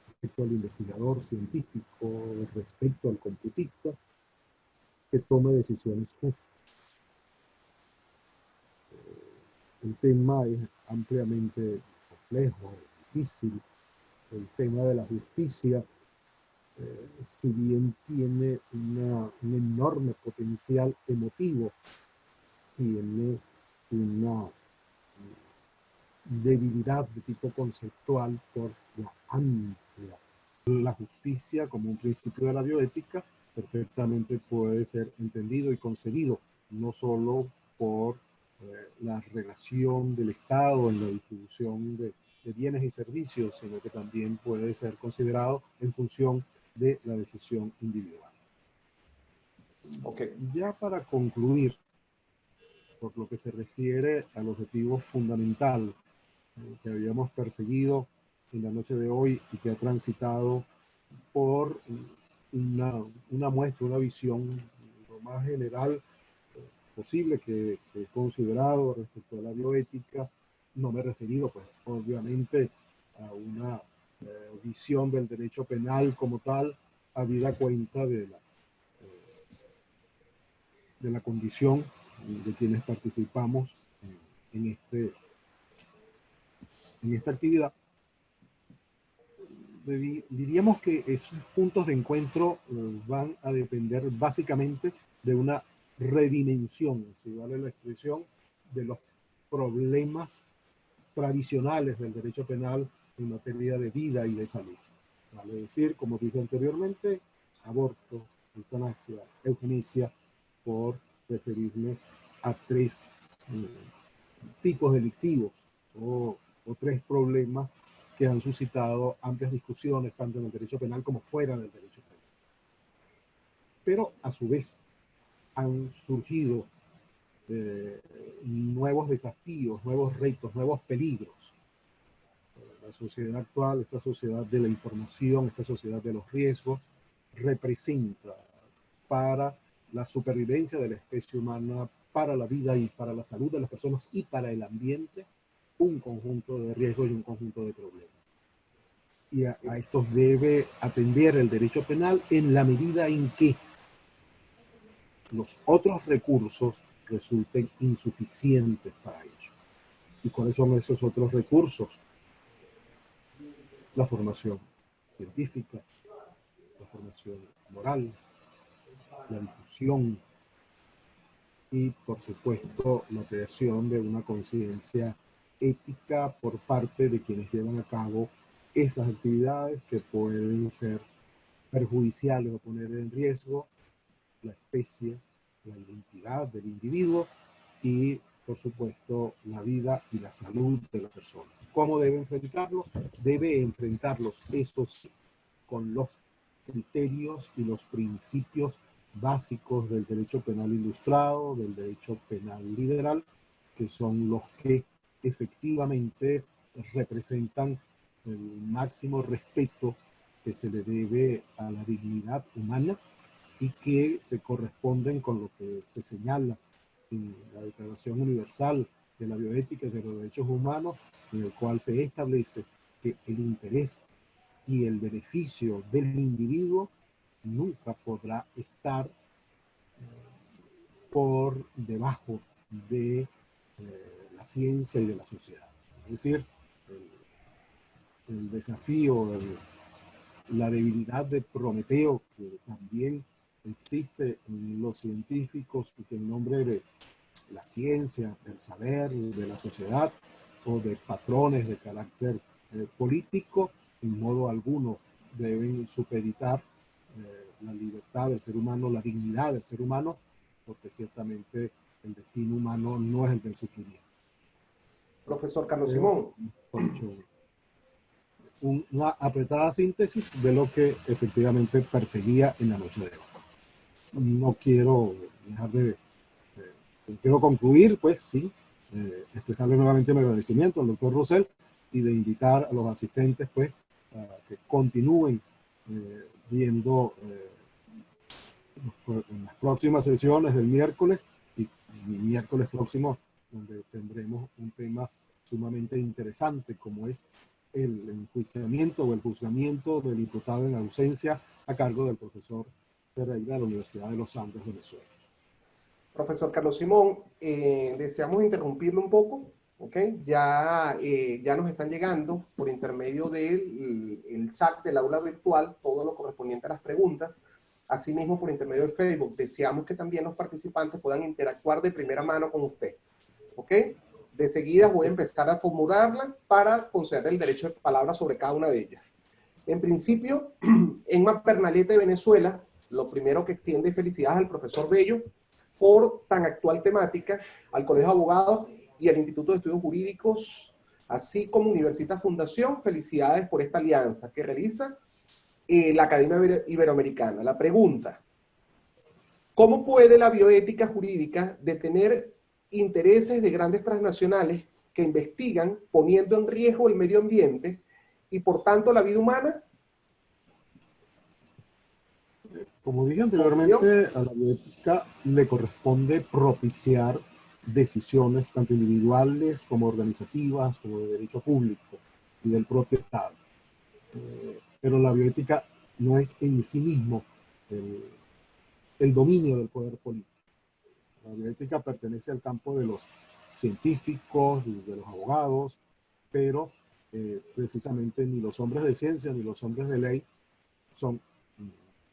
respecto al investigador científico, respecto al computista, que tome decisiones justas. El tema es ampliamente complejo, difícil. El tema de la justicia, si bien tiene un enorme potencial emotivo, tiene una debilidad de tipo conceptual por la amplia. La justicia, como un principio de la bioética, perfectamente puede ser entendido y concebido, no solo por la relación del Estado en la distribución de bienes y servicios, sino que también puede ser considerado en función de la decisión individual. Okay. Ya para concluir, por lo que se refiere al objetivo fundamental que habíamos perseguido en la noche de hoy y que ha transitado por una muestra, una visión lo más general posible que he considerado respecto a la bioética. No me he referido, pues, obviamente, a una visión del derecho penal como tal, habida cuenta de la condición de quienes participamos en esta actividad. Diríamos que esos puntos de encuentro van a depender básicamente de una redimensión, si vale la expresión, de los problemas tradicionales del derecho penal en materia de vida y de salud. Vale decir, como dije anteriormente, aborto, eutanasia, eugenesia, por referirme a tres tipos delictivos o tres problemas que han suscitado amplias discusiones tanto en el derecho penal como fuera del derecho penal. Pero a su vez han surgido nuevos desafíos, nuevos retos, nuevos peligros. La sociedad actual, esta sociedad de la información, esta sociedad de los riesgos, representa para la supervivencia de la especie humana, para la vida y para la salud de las personas y para el ambiente, un conjunto de riesgos y un conjunto de problemas. Y a estos debe atender el derecho penal en la medida en que los otros recursos resulten insuficientes para ello. ¿Y cuáles son esos otros recursos? La formación científica, la formación moral, la difusión y, por supuesto, la creación de una conciencia ética por parte de quienes llevan a cabo esas actividades que pueden ser perjudiciales o poner en riesgo la especie, la identidad del individuo y, por supuesto, la vida y la salud de la persona. ¿Cómo debe enfrentarlos? Debe enfrentarlos, estos, con los criterios y los principios básicos del derecho penal ilustrado, del derecho penal liberal, que son los que efectivamente representan el máximo respeto que se le debe a la dignidad humana y que se corresponden con lo que se señala en la Declaración Universal de la Bioética y de los Derechos Humanos, en el cual se establece que el interés y el beneficio del individuo nunca podrá estar por debajo de la ciencia y de la sociedad. Es decir, el desafío, la debilidad de Prometeo, que también existe en los científicos y que en nombre de la ciencia, del saber, de la sociedad o de patrones de carácter político, en modo alguno deben supeditar la libertad del ser humano, la dignidad del ser humano, porque ciertamente el destino humano no es el del sufrimiento. Profesor Carlos Simón. Por hecho, una apretada síntesis de lo que efectivamente perseguía en la noche de hoy. No quiero dejar quiero concluir, pues sí, expresarle nuevamente mi agradecimiento al doctor Rosell y de invitar a los asistentes, pues, a que continúen viendo en las próximas sesiones del miércoles y el miércoles próximo, donde tendremos un tema sumamente interesante, como es el enjuiciamiento o el juzgamiento del imputado en ausencia a cargo del profesor Pereira de la Universidad de los Andes, Venezuela. Profesor Carlos Simón, deseamos interrumpirlo un poco, ¿ok? Ya nos están llegando por intermedio del chat del aula virtual todo lo correspondiente a las preguntas. Asimismo, por intermedio del Facebook, deseamos que también los participantes puedan interactuar de primera mano con usted, ¿ok? De seguida voy a empezar a formularlas para conceder el derecho de palabra sobre cada una de ellas. En principio, Emma Pernalete de Venezuela, lo primero que extiende felicidades al profesor Bello por tan actual temática, al Colegio de Abogados y al Instituto de Estudios Jurídicos, así como Universitas Fundación. Felicidades por esta alianza que realiza la Academia Iberoamericana. La pregunta: ¿cómo puede la bioética jurídica detener intereses de grandes transnacionales que investigan poniendo en riesgo el medio ambiente y por tanto la vida humana? Como dije anteriormente, a la bioética le corresponde propiciar decisiones tanto individuales como organizativas, como de derecho público y del propio Estado. Pero la bioética no es en sí mismo el dominio del poder político. La bioética pertenece al campo de los científicos y de los abogados, pero precisamente ni los hombres de ciencia ni los hombres de ley son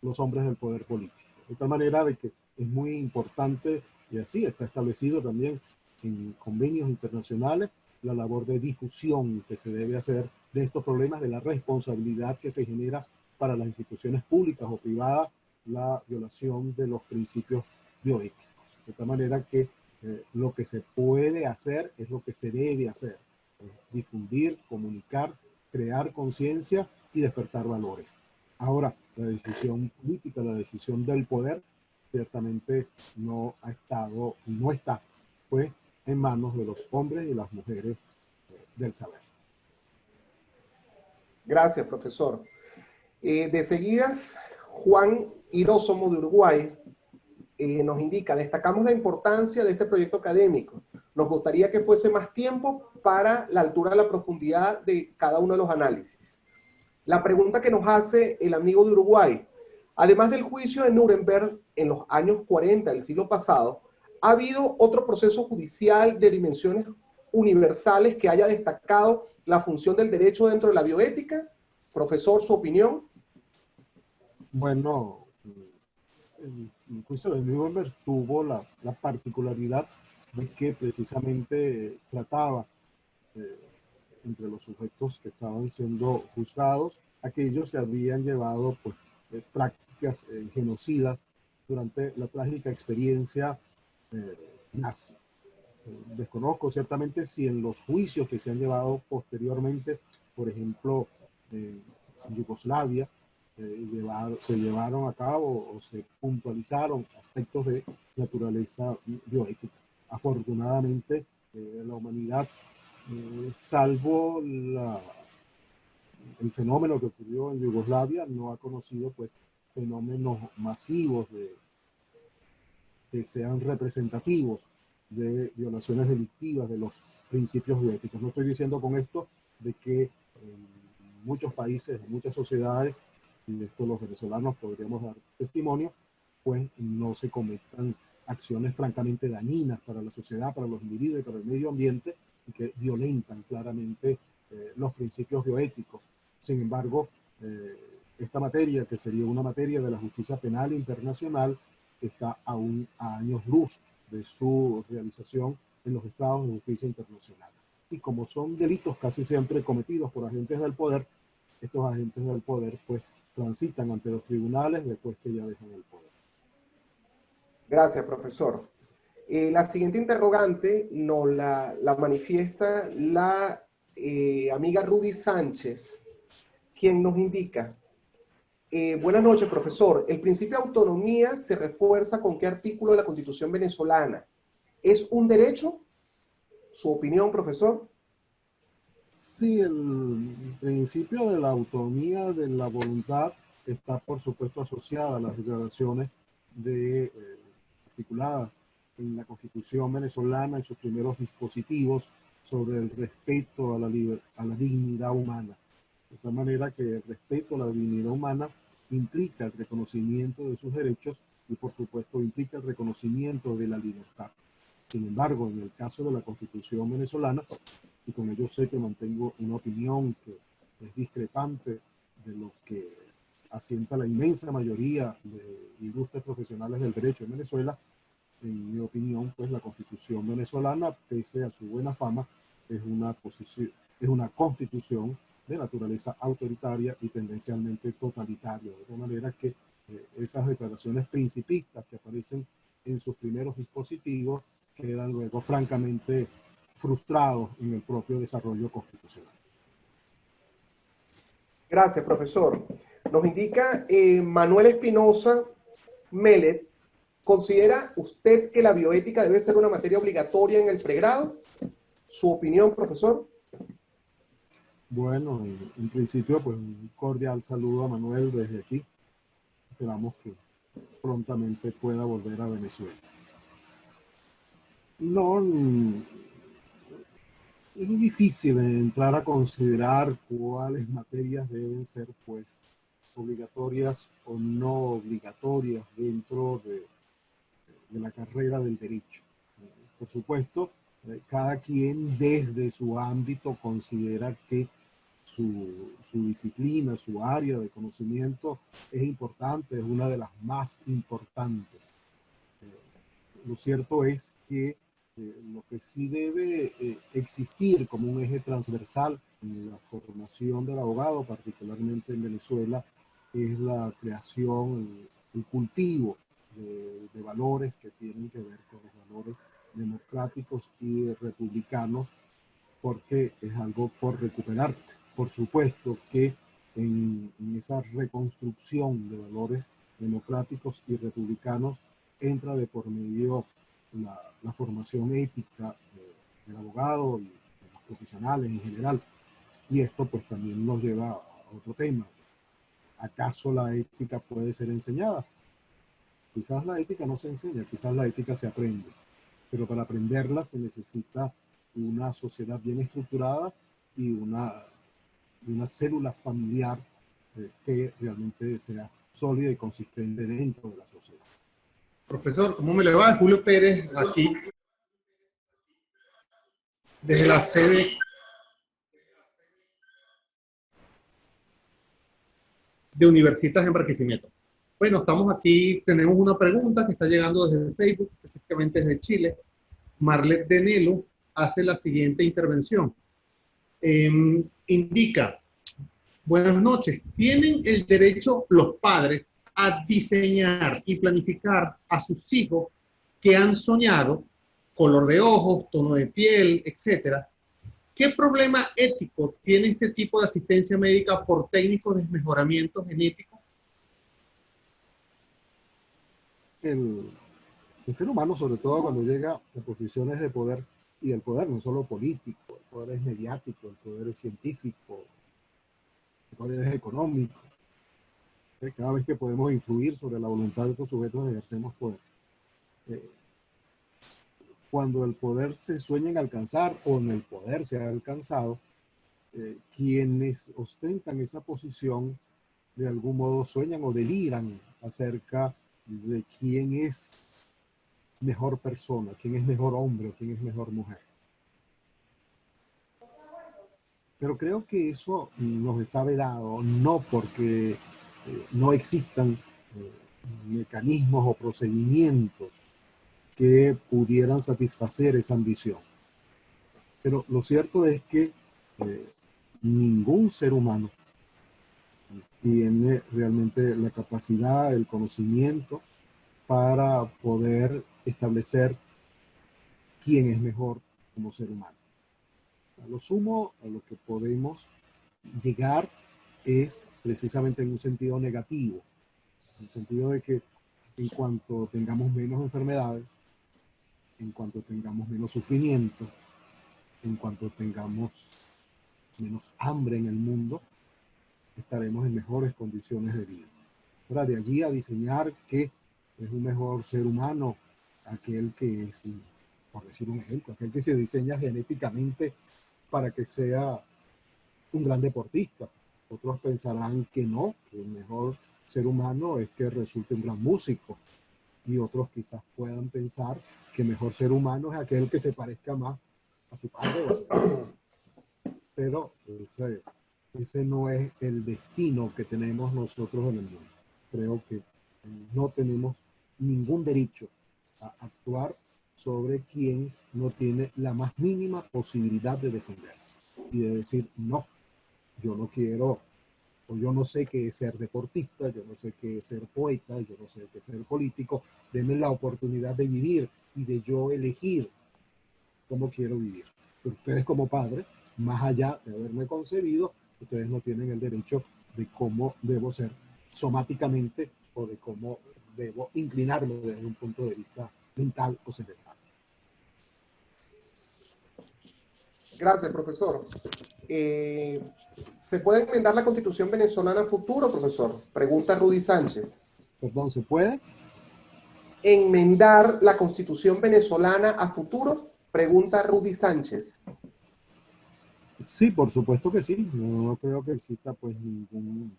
los hombres del poder político. De tal manera de que es muy importante, y así está establecido también en convenios internacionales, la labor de difusión que se debe hacer de estos problemas, de la responsabilidad que se genera para las instituciones públicas o privadas, la violación de los principios bioéticos. De tal manera que lo que se puede hacer es lo que se debe hacer: difundir, comunicar, crear conciencia y despertar valores. Ahora, la decisión política, la decisión del poder, ciertamente no ha estado y no está, pues, en manos de los hombres y las mujeres del saber. Gracias, profesor. De seguidas, Juan Irósomo de Uruguay nos indica: destacamos la importancia de este proyecto académico. Nos gustaría que fuese más tiempo para la altura y la profundidad de cada uno de los análisis. La pregunta que nos hace el amigo de Uruguay: además del juicio de Nuremberg en los años 40 del siglo pasado, ¿ha habido otro proceso judicial de dimensiones universales que haya destacado la función del derecho dentro de la bioética? Profesor, ¿su opinión? Bueno, el juicio de Nuremberg tuvo la particularidad de que precisamente trataba entre los sujetos que estaban siendo juzgados, aquellos que habían llevado, pues, prácticas genocidas durante la trágica experiencia nazi. Desconozco ciertamente si en los juicios que se han llevado posteriormente, por ejemplo, en Yugoslavia, se llevaron a cabo o se puntualizaron aspectos de naturaleza bioética. Afortunadamente, la humanidad salvo el fenómeno que ocurrió en Yugoslavia, no ha conocido pues fenómenos masivos que sean representativos de violaciones delictivas de los principios bioéticos. No estoy diciendo con esto de que en muchos países, en muchas sociedades, y de esto los venezolanos podríamos dar testimonio, pues no se cometan acciones francamente dañinas para la sociedad, para los individuos y para el medio ambiente, y que violentan claramente los principios bioéticos. Sin embargo, esta materia, que sería una materia de la justicia penal internacional, está aún a años luz de su realización en los estados de justicia internacional. Y como son delitos casi siempre cometidos por agentes del poder, estos agentes del poder pues transitan ante los tribunales después que ya dejan el poder. Gracias, profesor. La siguiente interrogante nos la manifiesta la amiga Rudy Sánchez, quien nos indica: buenas noches, profesor. ¿El principio de autonomía se refuerza con qué artículo de la Constitución venezolana? ¿Es un derecho? ¿Su opinión, profesor? Sí, el principio de la autonomía de la voluntad está, por supuesto, asociada a las declaraciones articuladas en la Constitución venezolana, en sus primeros dispositivos sobre el respeto a la dignidad humana. De tal manera que el respeto a la dignidad humana implica el reconocimiento de sus derechos y, por supuesto, implica el reconocimiento de la libertad. Sin embargo, en el caso de la Constitución venezolana, y con ello sé que mantengo una opinión que es discrepante de lo que asienta la inmensa mayoría de ilustres profesionales del derecho en Venezuela, en mi opinión, pues la Constitución venezolana, pese a su buena fama, es una constitución de naturaleza autoritaria y tendencialmente totalitaria, de tal manera que esas declaraciones principistas que aparecen en sus primeros dispositivos quedan luego francamente frustrados en el propio desarrollo constitucional. Gracias, profesor. Nos indica Manuel Espinosa Melet: ¿considera usted que la bioética debe ser una materia obligatoria en el pregrado? ¿Su opinión, profesor? Bueno, en principio, pues un cordial saludo a Manuel desde aquí. Esperamos que prontamente pueda volver a Venezuela. No, es muy difícil entrar a considerar cuáles materias deben ser, pues, obligatorias o no obligatorias dentro de la carrera del derecho. Por supuesto, cada quien desde su ámbito considera que su disciplina, su área de conocimiento es importante, es una de las más importantes. Lo cierto es que lo que sí debe existir como un eje transversal en la formación del abogado, particularmente en Venezuela, es la creación, el cultivo de valores que tienen que ver con los valores democráticos y republicanos, porque es algo por recuperar. Por supuesto que en esa reconstrucción de valores democráticos y republicanos entra de por medio la formación ética del abogado y de los profesionales en general. Y esto pues también nos lleva a otro tema. ¿Acaso la ética puede ser enseñada? Quizás la ética no se enseña, quizás la ética se aprende, pero para aprenderla se necesita una sociedad bien estructurada y una célula familiar que realmente sea sólida y consistente dentro de la sociedad. Profesor, ¿cómo me le va? Julio Pérez, aquí, desde la sede de Universitas en Barquisimeto. Bueno, estamos aquí, tenemos una pregunta que está llegando desde Facebook, específicamente desde Chile. Marlet Denelo hace la siguiente intervención. Indica: buenas noches, ¿tienen el derecho los padres a diseñar y planificar a sus hijos que han soñado, color de ojos, tono de piel, etcétera? ¿Qué problema ético tiene este tipo de asistencia médica por técnicos de mejoramiento genético? El ser humano, sobre todo cuando llega a posiciones de poder, Y el poder no es solo político, el poder es mediático, el poder es científico, el poder es económico. Cada vez que podemos influir sobre la voluntad de estos sujetos, ejercemos poder. Cuando el poder se sueña en alcanzar o en el poder se ha alcanzado, quienes ostentan esa posición de algún modo sueñan o deliran acerca de quién es mejor persona, quién es mejor hombre o quién es mejor mujer. Pero creo que eso nos está vedado, no porque no existan mecanismos o procedimientos que pudieran satisfacer esa ambición. Pero lo cierto es que ningún ser humano tiene realmente la capacidad, el conocimiento para poder establecer quién es mejor como ser humano. A lo sumo, a lo que podemos llegar es precisamente en un sentido negativo, en el sentido de que en cuanto tengamos menos enfermedades, en cuanto tengamos menos sufrimiento, en cuanto tengamos menos hambre en el mundo, estaremos en mejores condiciones de vida. Ahora, de allí a diseñar que es un mejor ser humano aquel que es, por decir un ejemplo, aquel que se diseña genéticamente para que sea un gran deportista. Otros pensarán que no, que el mejor ser humano es que resulte un gran músico. Y otros quizás puedan pensar que el mejor ser humano es aquel que se parezca más a su padre o a su madre. Pero ese no es el destino que tenemos nosotros en el mundo. Creo que no tenemos ningún derecho a actuar sobre quien no tiene la más mínima posibilidad de defenderse y de decir, no, yo no quiero, o yo no sé qué es ser deportista, yo no sé qué es ser poeta, yo no sé qué es ser político, denme la oportunidad de vivir y de yo elegir cómo quiero vivir. Pero ustedes como padres, más allá de haberme concebido, ustedes no tienen el derecho de cómo debo ser somáticamente o de cómo debo inclinarme desde un punto de vista mental o cerebral. Gracias, profesor. ¿Se puede enmendar la Constitución venezolana a futuro, profesor? Pregunta Rudy Sánchez. Perdón, ¿se puede? ¿Enmendar la Constitución venezolana a futuro? Pregunta Rudy Sánchez. Sí, por supuesto que sí. No creo que exista pues ningún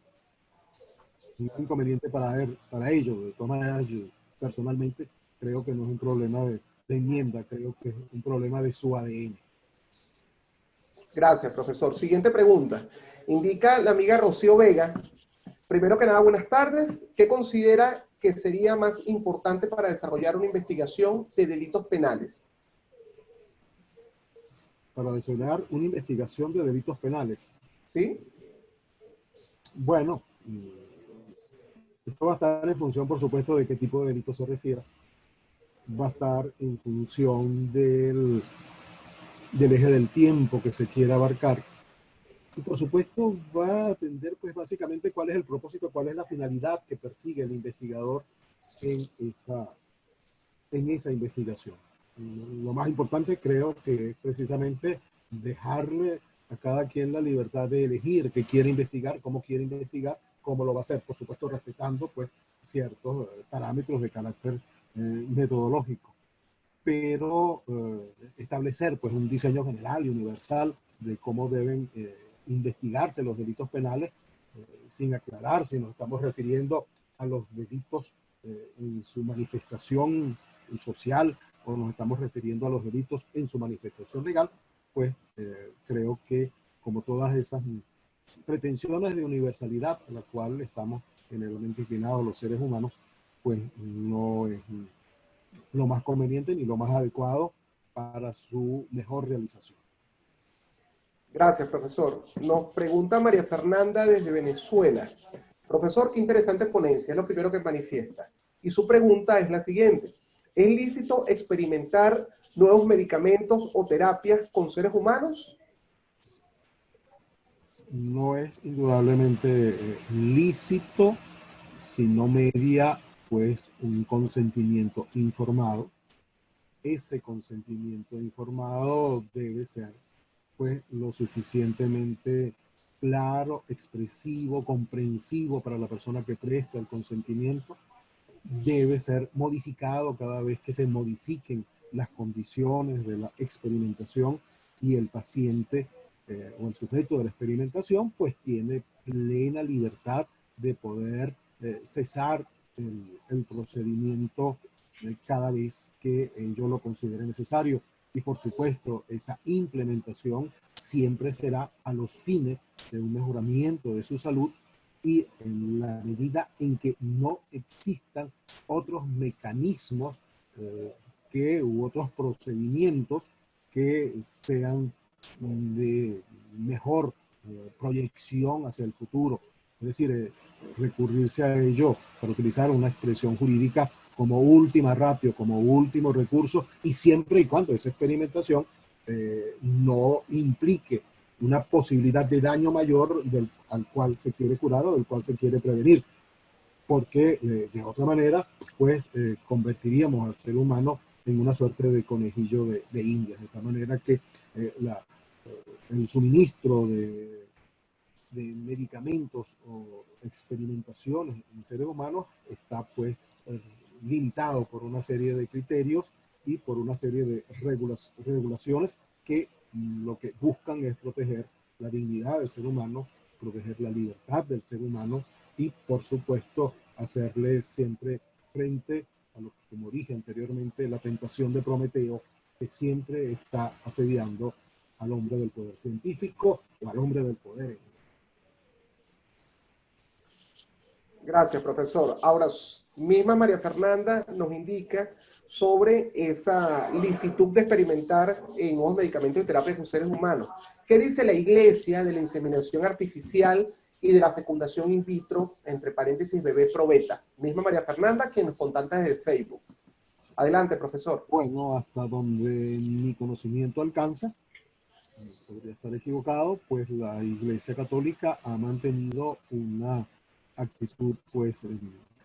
inconveniente para ello. De todas maneras, yo personalmente creo que no es un problema de enmienda, creo que es un problema de su ADN. Gracias, profesor. Siguiente pregunta. Indica la amiga Rocío Vega. Primero que nada, buenas tardes. ¿Qué considera que sería más importante para desarrollar una investigación de delitos penales? Para desarrollar una investigación de delitos penales. ¿Sí? Bueno, esto va a estar en función, por supuesto, de qué tipo de delito se refiera. Va a estar en función del eje del tiempo que se quiera abarcar. Y por supuesto va a atender pues básicamente cuál es el propósito, cuál es la finalidad que persigue el investigador en esa investigación. Lo más importante creo que es precisamente dejarle a cada quien la libertad de elegir qué quiere investigar, cómo lo va a hacer, por supuesto respetando pues ciertos parámetros de carácter metodológico, pero establecer pues un diseño general y universal de cómo deben investigarse los delitos penales, sin aclarar si nos estamos refiriendo a los delitos en su manifestación social o nos estamos refiriendo a los delitos en su manifestación legal, pues creo que como todas esas pretensiones de universalidad a la cual estamos generalmente inclinados los seres humanos, pues no es lo más conveniente ni lo más adecuado para su mejor realización. Gracias, profesor. Nos pregunta María Fernanda desde Venezuela. Profesor, qué interesante ponencia, es lo primero que manifiesta. Y su pregunta es la siguiente. ¿Es lícito experimentar nuevos medicamentos o terapias con seres humanos? No es indudablemente lícito si no media pues un consentimiento informado ese consentimiento informado debe ser pues lo suficientemente claro, expresivo, comprensivo para la persona que presta el consentimiento. Debe ser modificado cada vez que se modifiquen las condiciones de la experimentación y el paciente o el sujeto de la experimentación pues tiene plena libertad de poder cesar el procedimiento cada vez que ello lo considere necesario. Y por supuesto, esa implementación siempre será a los fines de un mejoramiento de su salud y en la medida en que no existan otros mecanismos u otros procedimientos que sean de mejor proyección hacia el futuro. Es decir, recurrirse a ello, para utilizar una expresión jurídica, como última ratio, como último recurso, y siempre y cuando esa experimentación no implique una posibilidad de daño mayor al cual se quiere curar o del cual se quiere prevenir. Porque de otra manera, pues convertiríamos al ser humano en una suerte de conejillo de indias, de tal manera que el suministro de medicamentos o experimentaciones en seres humanos está pues limitado por una serie de criterios y por una serie de regulaciones que lo que buscan es proteger la dignidad del ser humano, proteger la libertad del ser humano y, por supuesto, hacerle siempre frente a lo que, como dije anteriormente, la tentación de Prometeo, que siempre está asediando al hombre del poder científico o al hombre del poder. Gracias, profesor. Ahora, misma María Fernanda nos indica sobre esa licitud de experimentar en nuevos medicamentos y terapias con seres humanos. ¿Qué dice la Iglesia de la inseminación artificial y de la fecundación in vitro, entre paréntesis, bebé probeta? Misma María Fernanda, quien nos contacta desde Facebook. Adelante, profesor. Bueno, hasta donde mi conocimiento alcanza, podría estar equivocado, pues la Iglesia Católica ha mantenido una actitud pues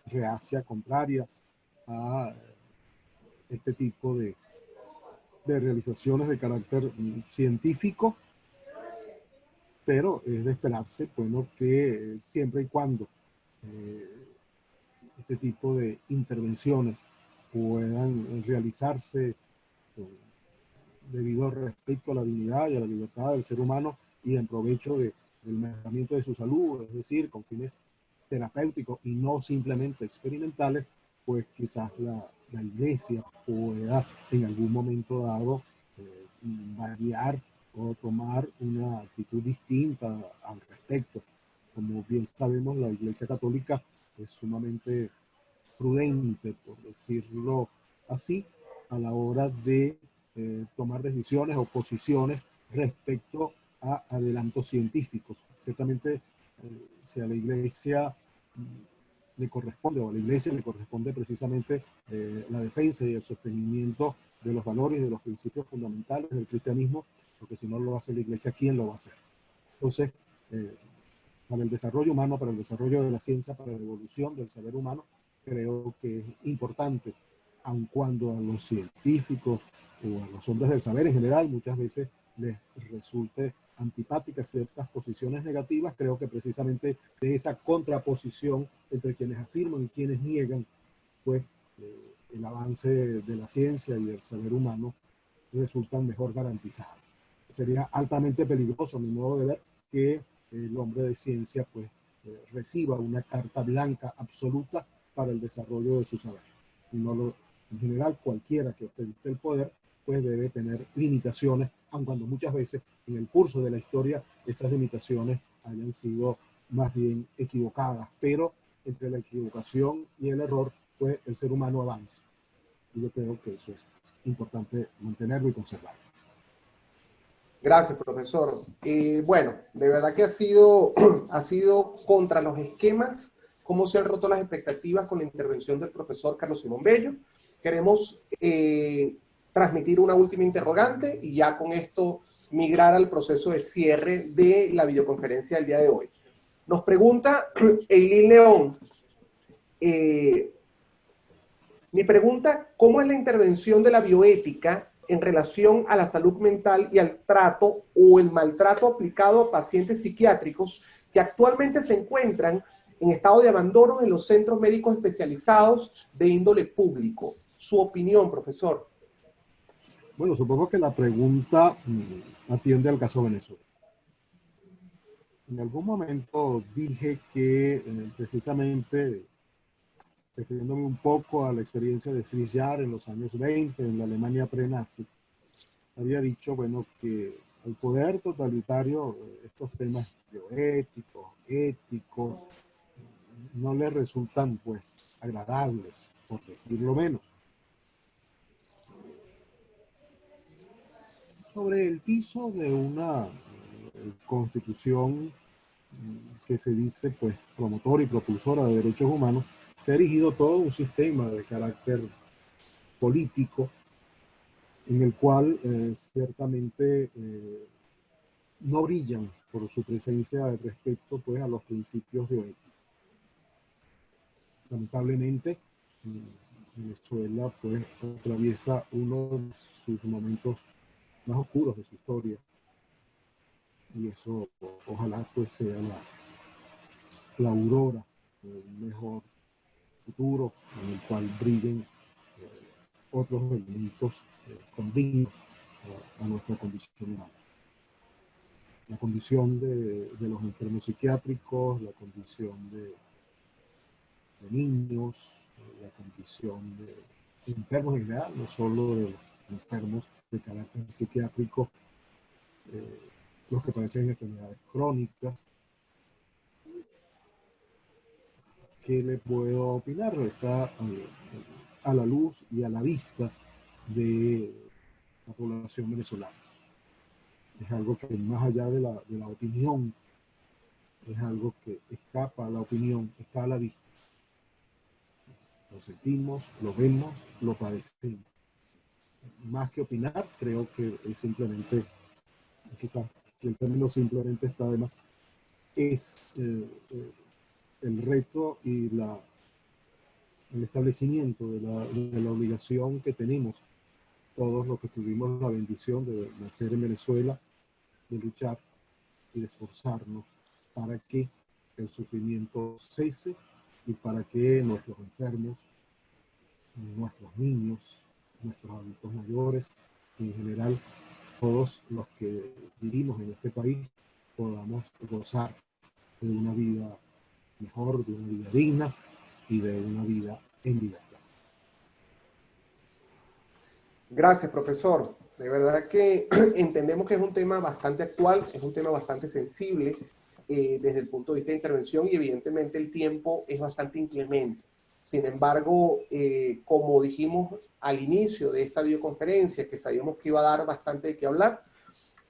reacia, contraria a este tipo de realizaciones de carácter científico, pero es de esperarse, bueno, que siempre y cuando este tipo de intervenciones puedan realizarse debido al respeto a la dignidad y a la libertad del ser humano y en provecho del mejoramiento de su salud, es decir, con fines terapéuticos y no simplemente experimentales, pues quizás la Iglesia pueda en algún momento dado variar o tomar una actitud distinta al respecto. Como bien sabemos, la Iglesia Católica es sumamente prudente, por decirlo así, a la hora de tomar decisiones o posiciones respecto a adelantos científicos. Ciertamente, si a la Iglesia le corresponde, o a la Iglesia le corresponde precisamente la defensa y el sostenimiento de los valores y de los principios fundamentales del cristianismo, porque si no lo hace la Iglesia, ¿quién lo va a hacer? Entonces, para el desarrollo humano, para el desarrollo de la ciencia, para la evolución del saber humano, creo que es importante, aun cuando a los científicos o a los hombres del saber en general muchas veces les resulte antipáticas ciertas posiciones negativas, creo que precisamente de esa contraposición entre quienes afirman y quienes niegan, pues el avance de la ciencia y del saber humano resultan mejor garantizados. Sería altamente peligroso, a mi modo de ver, que el hombre de ciencia pues reciba una carta blanca absoluta para el desarrollo de su saber. En general, cualquiera que ostente el poder pues debe tener limitaciones, aun cuando muchas veces en el curso de la historia esas limitaciones hayan sido más bien equivocadas, pero entre la equivocación y el error pues el ser humano avanza. Y yo creo que eso es importante mantenerlo y conservarlo. Gracias, profesor. Bueno, de verdad que ha sido contra los esquemas, cómo se han roto las expectativas con la intervención del profesor Carlos Simón Bello. Queremos transmitir una última interrogante y ya con esto migrar al proceso de cierre de la videoconferencia del día de hoy. Nos pregunta Eileen León, Mi pregunta, ¿cómo es la intervención de la bioética en relación a la salud mental y al trato o el maltrato aplicado a pacientes psiquiátricos que actualmente se encuentran en estado de abandono en los centros médicos especializados de índole público? Su opinión, profesor. Bueno, supongo que la pregunta atiende al caso Venezuela. En algún momento dije que precisamente, refiriéndome un poco a la experiencia de Fritz Jaar en los años 20, en la Alemania pre-nazi, había dicho, bueno, que al poder totalitario estos temas bioéticos, éticos, no le resultan pues agradables, por decirlo menos. Sobre el piso de una constitución que se dice pues promotora y propulsora de derechos humanos, se ha erigido todo un sistema de carácter político en el cual ciertamente no brillan por su presencia respecto pues a los principios bioéticos. Lamentablemente, Venezuela pues atraviesa uno de sus momentos más oscuros de su historia, y eso ojalá pues sea la aurora de un mejor futuro en el cual brillen otros elementos condignos a nuestra condición humana. La condición de los enfermos psiquiátricos, la condición de niños, la condición de enfermos en general, no solo de los enfermos de carácter psiquiátrico, los que padecen enfermedades crónicas. ¿Qué le puedo opinar? Está a la luz y a la vista de la población venezolana. Es algo que más allá de la opinión, es algo que escapa a la opinión, está a la vista. Lo sentimos, lo vemos, lo padecemos. Más que opinar, creo que es simplemente, quizás que el término simplemente está de más, es el reto y el establecimiento de la obligación que tenemos todos los que tuvimos la bendición de nacer en Venezuela, de luchar y de esforzarnos para que el sufrimiento cese y para que nuestros enfermos, nuestros niños, nuestros adultos mayores, y en general todos los que vivimos en este país, podamos gozar de una vida mejor, de una vida digna y de una vida en libertad. Gracias, profesor. De verdad que entendemos que es un tema bastante actual, es un tema bastante sensible desde el punto de vista de intervención y evidentemente el tiempo es bastante inclemente. Sin embargo, como dijimos al inicio de esta videoconferencia, que sabíamos que iba a dar bastante de qué hablar,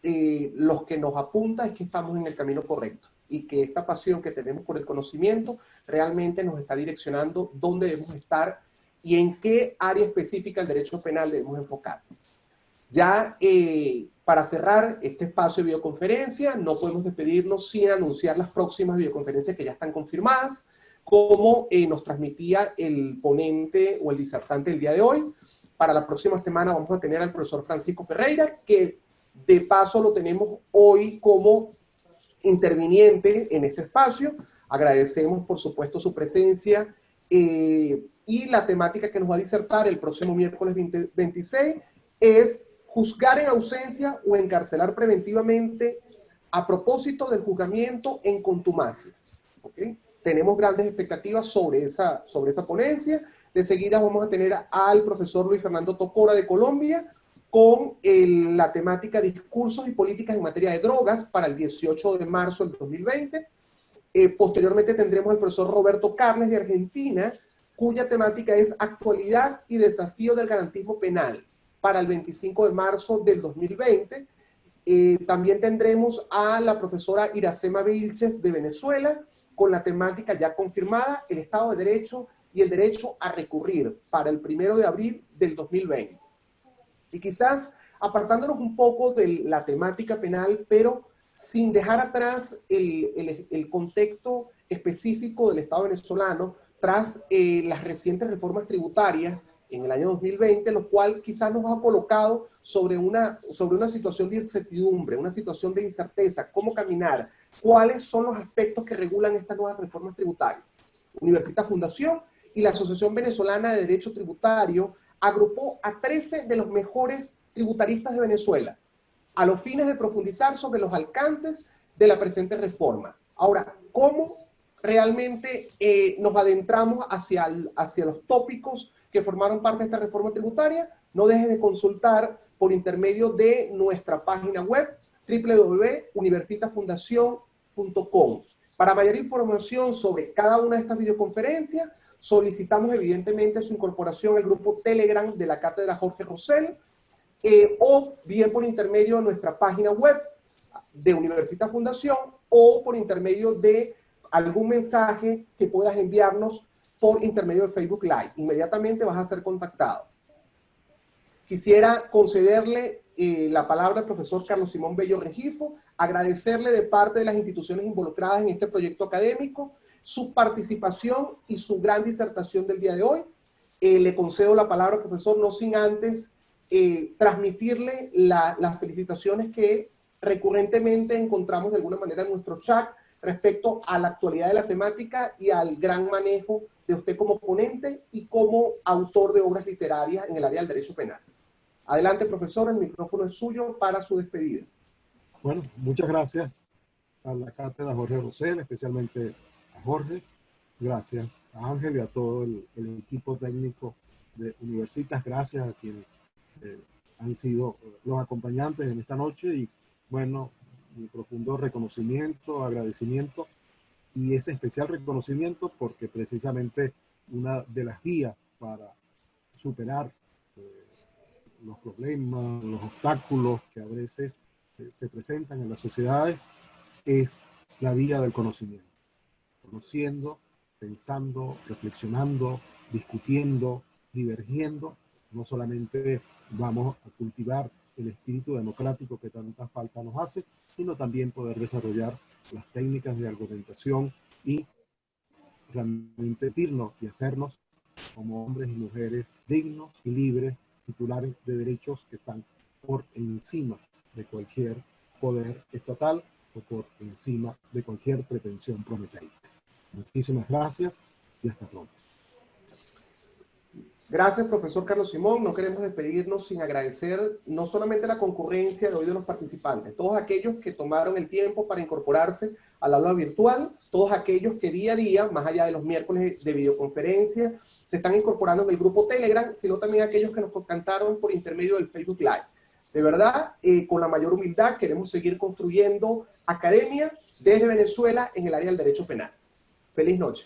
lo que nos apunta es que estamos en el camino correcto y que esta pasión que tenemos por el conocimiento realmente nos está direccionando dónde debemos estar y en qué área específica del derecho penal debemos enfocar. Ya para cerrar este espacio de videoconferencia, no podemos despedirnos sin anunciar las próximas videoconferencias que ya están confirmadas, como nos transmitía el ponente o el disertante el día de hoy. Para la próxima semana vamos a tener al profesor Francisco Ferreira, que de paso lo tenemos hoy como interviniente en este espacio. Agradecemos, por supuesto, su presencia y la temática que nos va a disertar el próximo miércoles 26 es juzgar en ausencia o encarcelar preventivamente a propósito del juzgamiento en contumacia. ¿Okay? Tenemos grandes expectativas sobre esa ponencia. De seguida vamos a tener al profesor Luis Fernando Tocora de Colombia con la temática discursos y políticas en materia de drogas para el 18 de marzo del 2020. Posteriormente tendremos al profesor Roberto Carles de Argentina, cuya temática es actualidad y desafío del garantismo penal para el 25 de marzo del 2020. También tendremos a la profesora Iracema Vilches de Venezuela, con la temática ya confirmada, el Estado de Derecho y el derecho a recurrir, para el 1 de abril del 2020. Y quizás apartándonos un poco de la temática penal, pero sin dejar atrás el contexto específico del Estado venezolano, tras las recientes reformas tributarias en el año 2020, lo cual quizás nos ha colocado sobre una situación de incertidumbre, una situación de incerteza, cómo caminar, cuáles son los aspectos que regulan estas nuevas reformas tributarias. Universitas Fundación y la Asociación Venezolana de Derecho Tributario agrupó a 13 de los mejores tributaristas de Venezuela, a los fines de profundizar sobre los alcances de la presente reforma. Ahora, ¿cómo realmente nos adentramos hacia los tópicos que formaron parte de esta reforma tributaria? No dejes de consultar por intermedio de nuestra página web www.universitafundacion.com. Para mayor información sobre cada una de estas videoconferencias, solicitamos evidentemente su incorporación al grupo Telegram de la Cátedra Jorge Rosell, o bien por intermedio de nuestra página web de Universitas Fundación, o por intermedio de algún mensaje que puedas enviarnos por intermedio de Facebook Live. Inmediatamente vas a ser contactado. Quisiera concederle la palabra al profesor Carlos Simón Bello Rengifo, agradecerle de parte de las instituciones involucradas en este proyecto académico su participación y su gran disertación del día de hoy. Le concedo la palabra al profesor, no sin antes transmitirle las felicitaciones que recurrentemente encontramos de alguna manera en nuestro chat respecto a la actualidad de la temática y al gran manejo de usted como ponente y como autor de obras literarias en el área del derecho penal. Adelante, profesor, el micrófono es suyo para su despedida. Bueno, muchas gracias a la cátedra Jorge Rosell, especialmente a Jorge. Gracias a Ángel y a todo el equipo técnico de Universitas. Gracias a quienes han sido los acompañantes en esta noche. Y bueno, mi profundo reconocimiento, agradecimiento y ese especial reconocimiento porque precisamente una de las vías para superar los problemas, los obstáculos que a veces se presentan en las sociedades es la vía del conocimiento. Conociendo, pensando, reflexionando, discutiendo, divergiendo, no solamente vamos a cultivar el espíritu democrático que tanta falta nos hace, sino también poder desarrollar las técnicas de argumentación y realmente dirnos y hacernos como hombres y mujeres dignos y libres, titulares de derechos que están por encima de cualquier poder estatal o por encima de cualquier pretensión prometeica. Muchísimas gracias y hasta pronto. Gracias, profesor Carlos Simón. No queremos despedirnos sin agradecer no solamente la concurrencia de hoy de los participantes, todos aquellos que tomaron el tiempo para incorporarse al aula virtual, todos aquellos que día a día, más allá de los miércoles de videoconferencia, se están incorporando en el grupo Telegram, sino también aquellos que nos contactaron por intermedio del Facebook Live. De verdad, con la mayor humildad, queremos seguir construyendo academia desde Venezuela en el área del derecho penal. Feliz noche.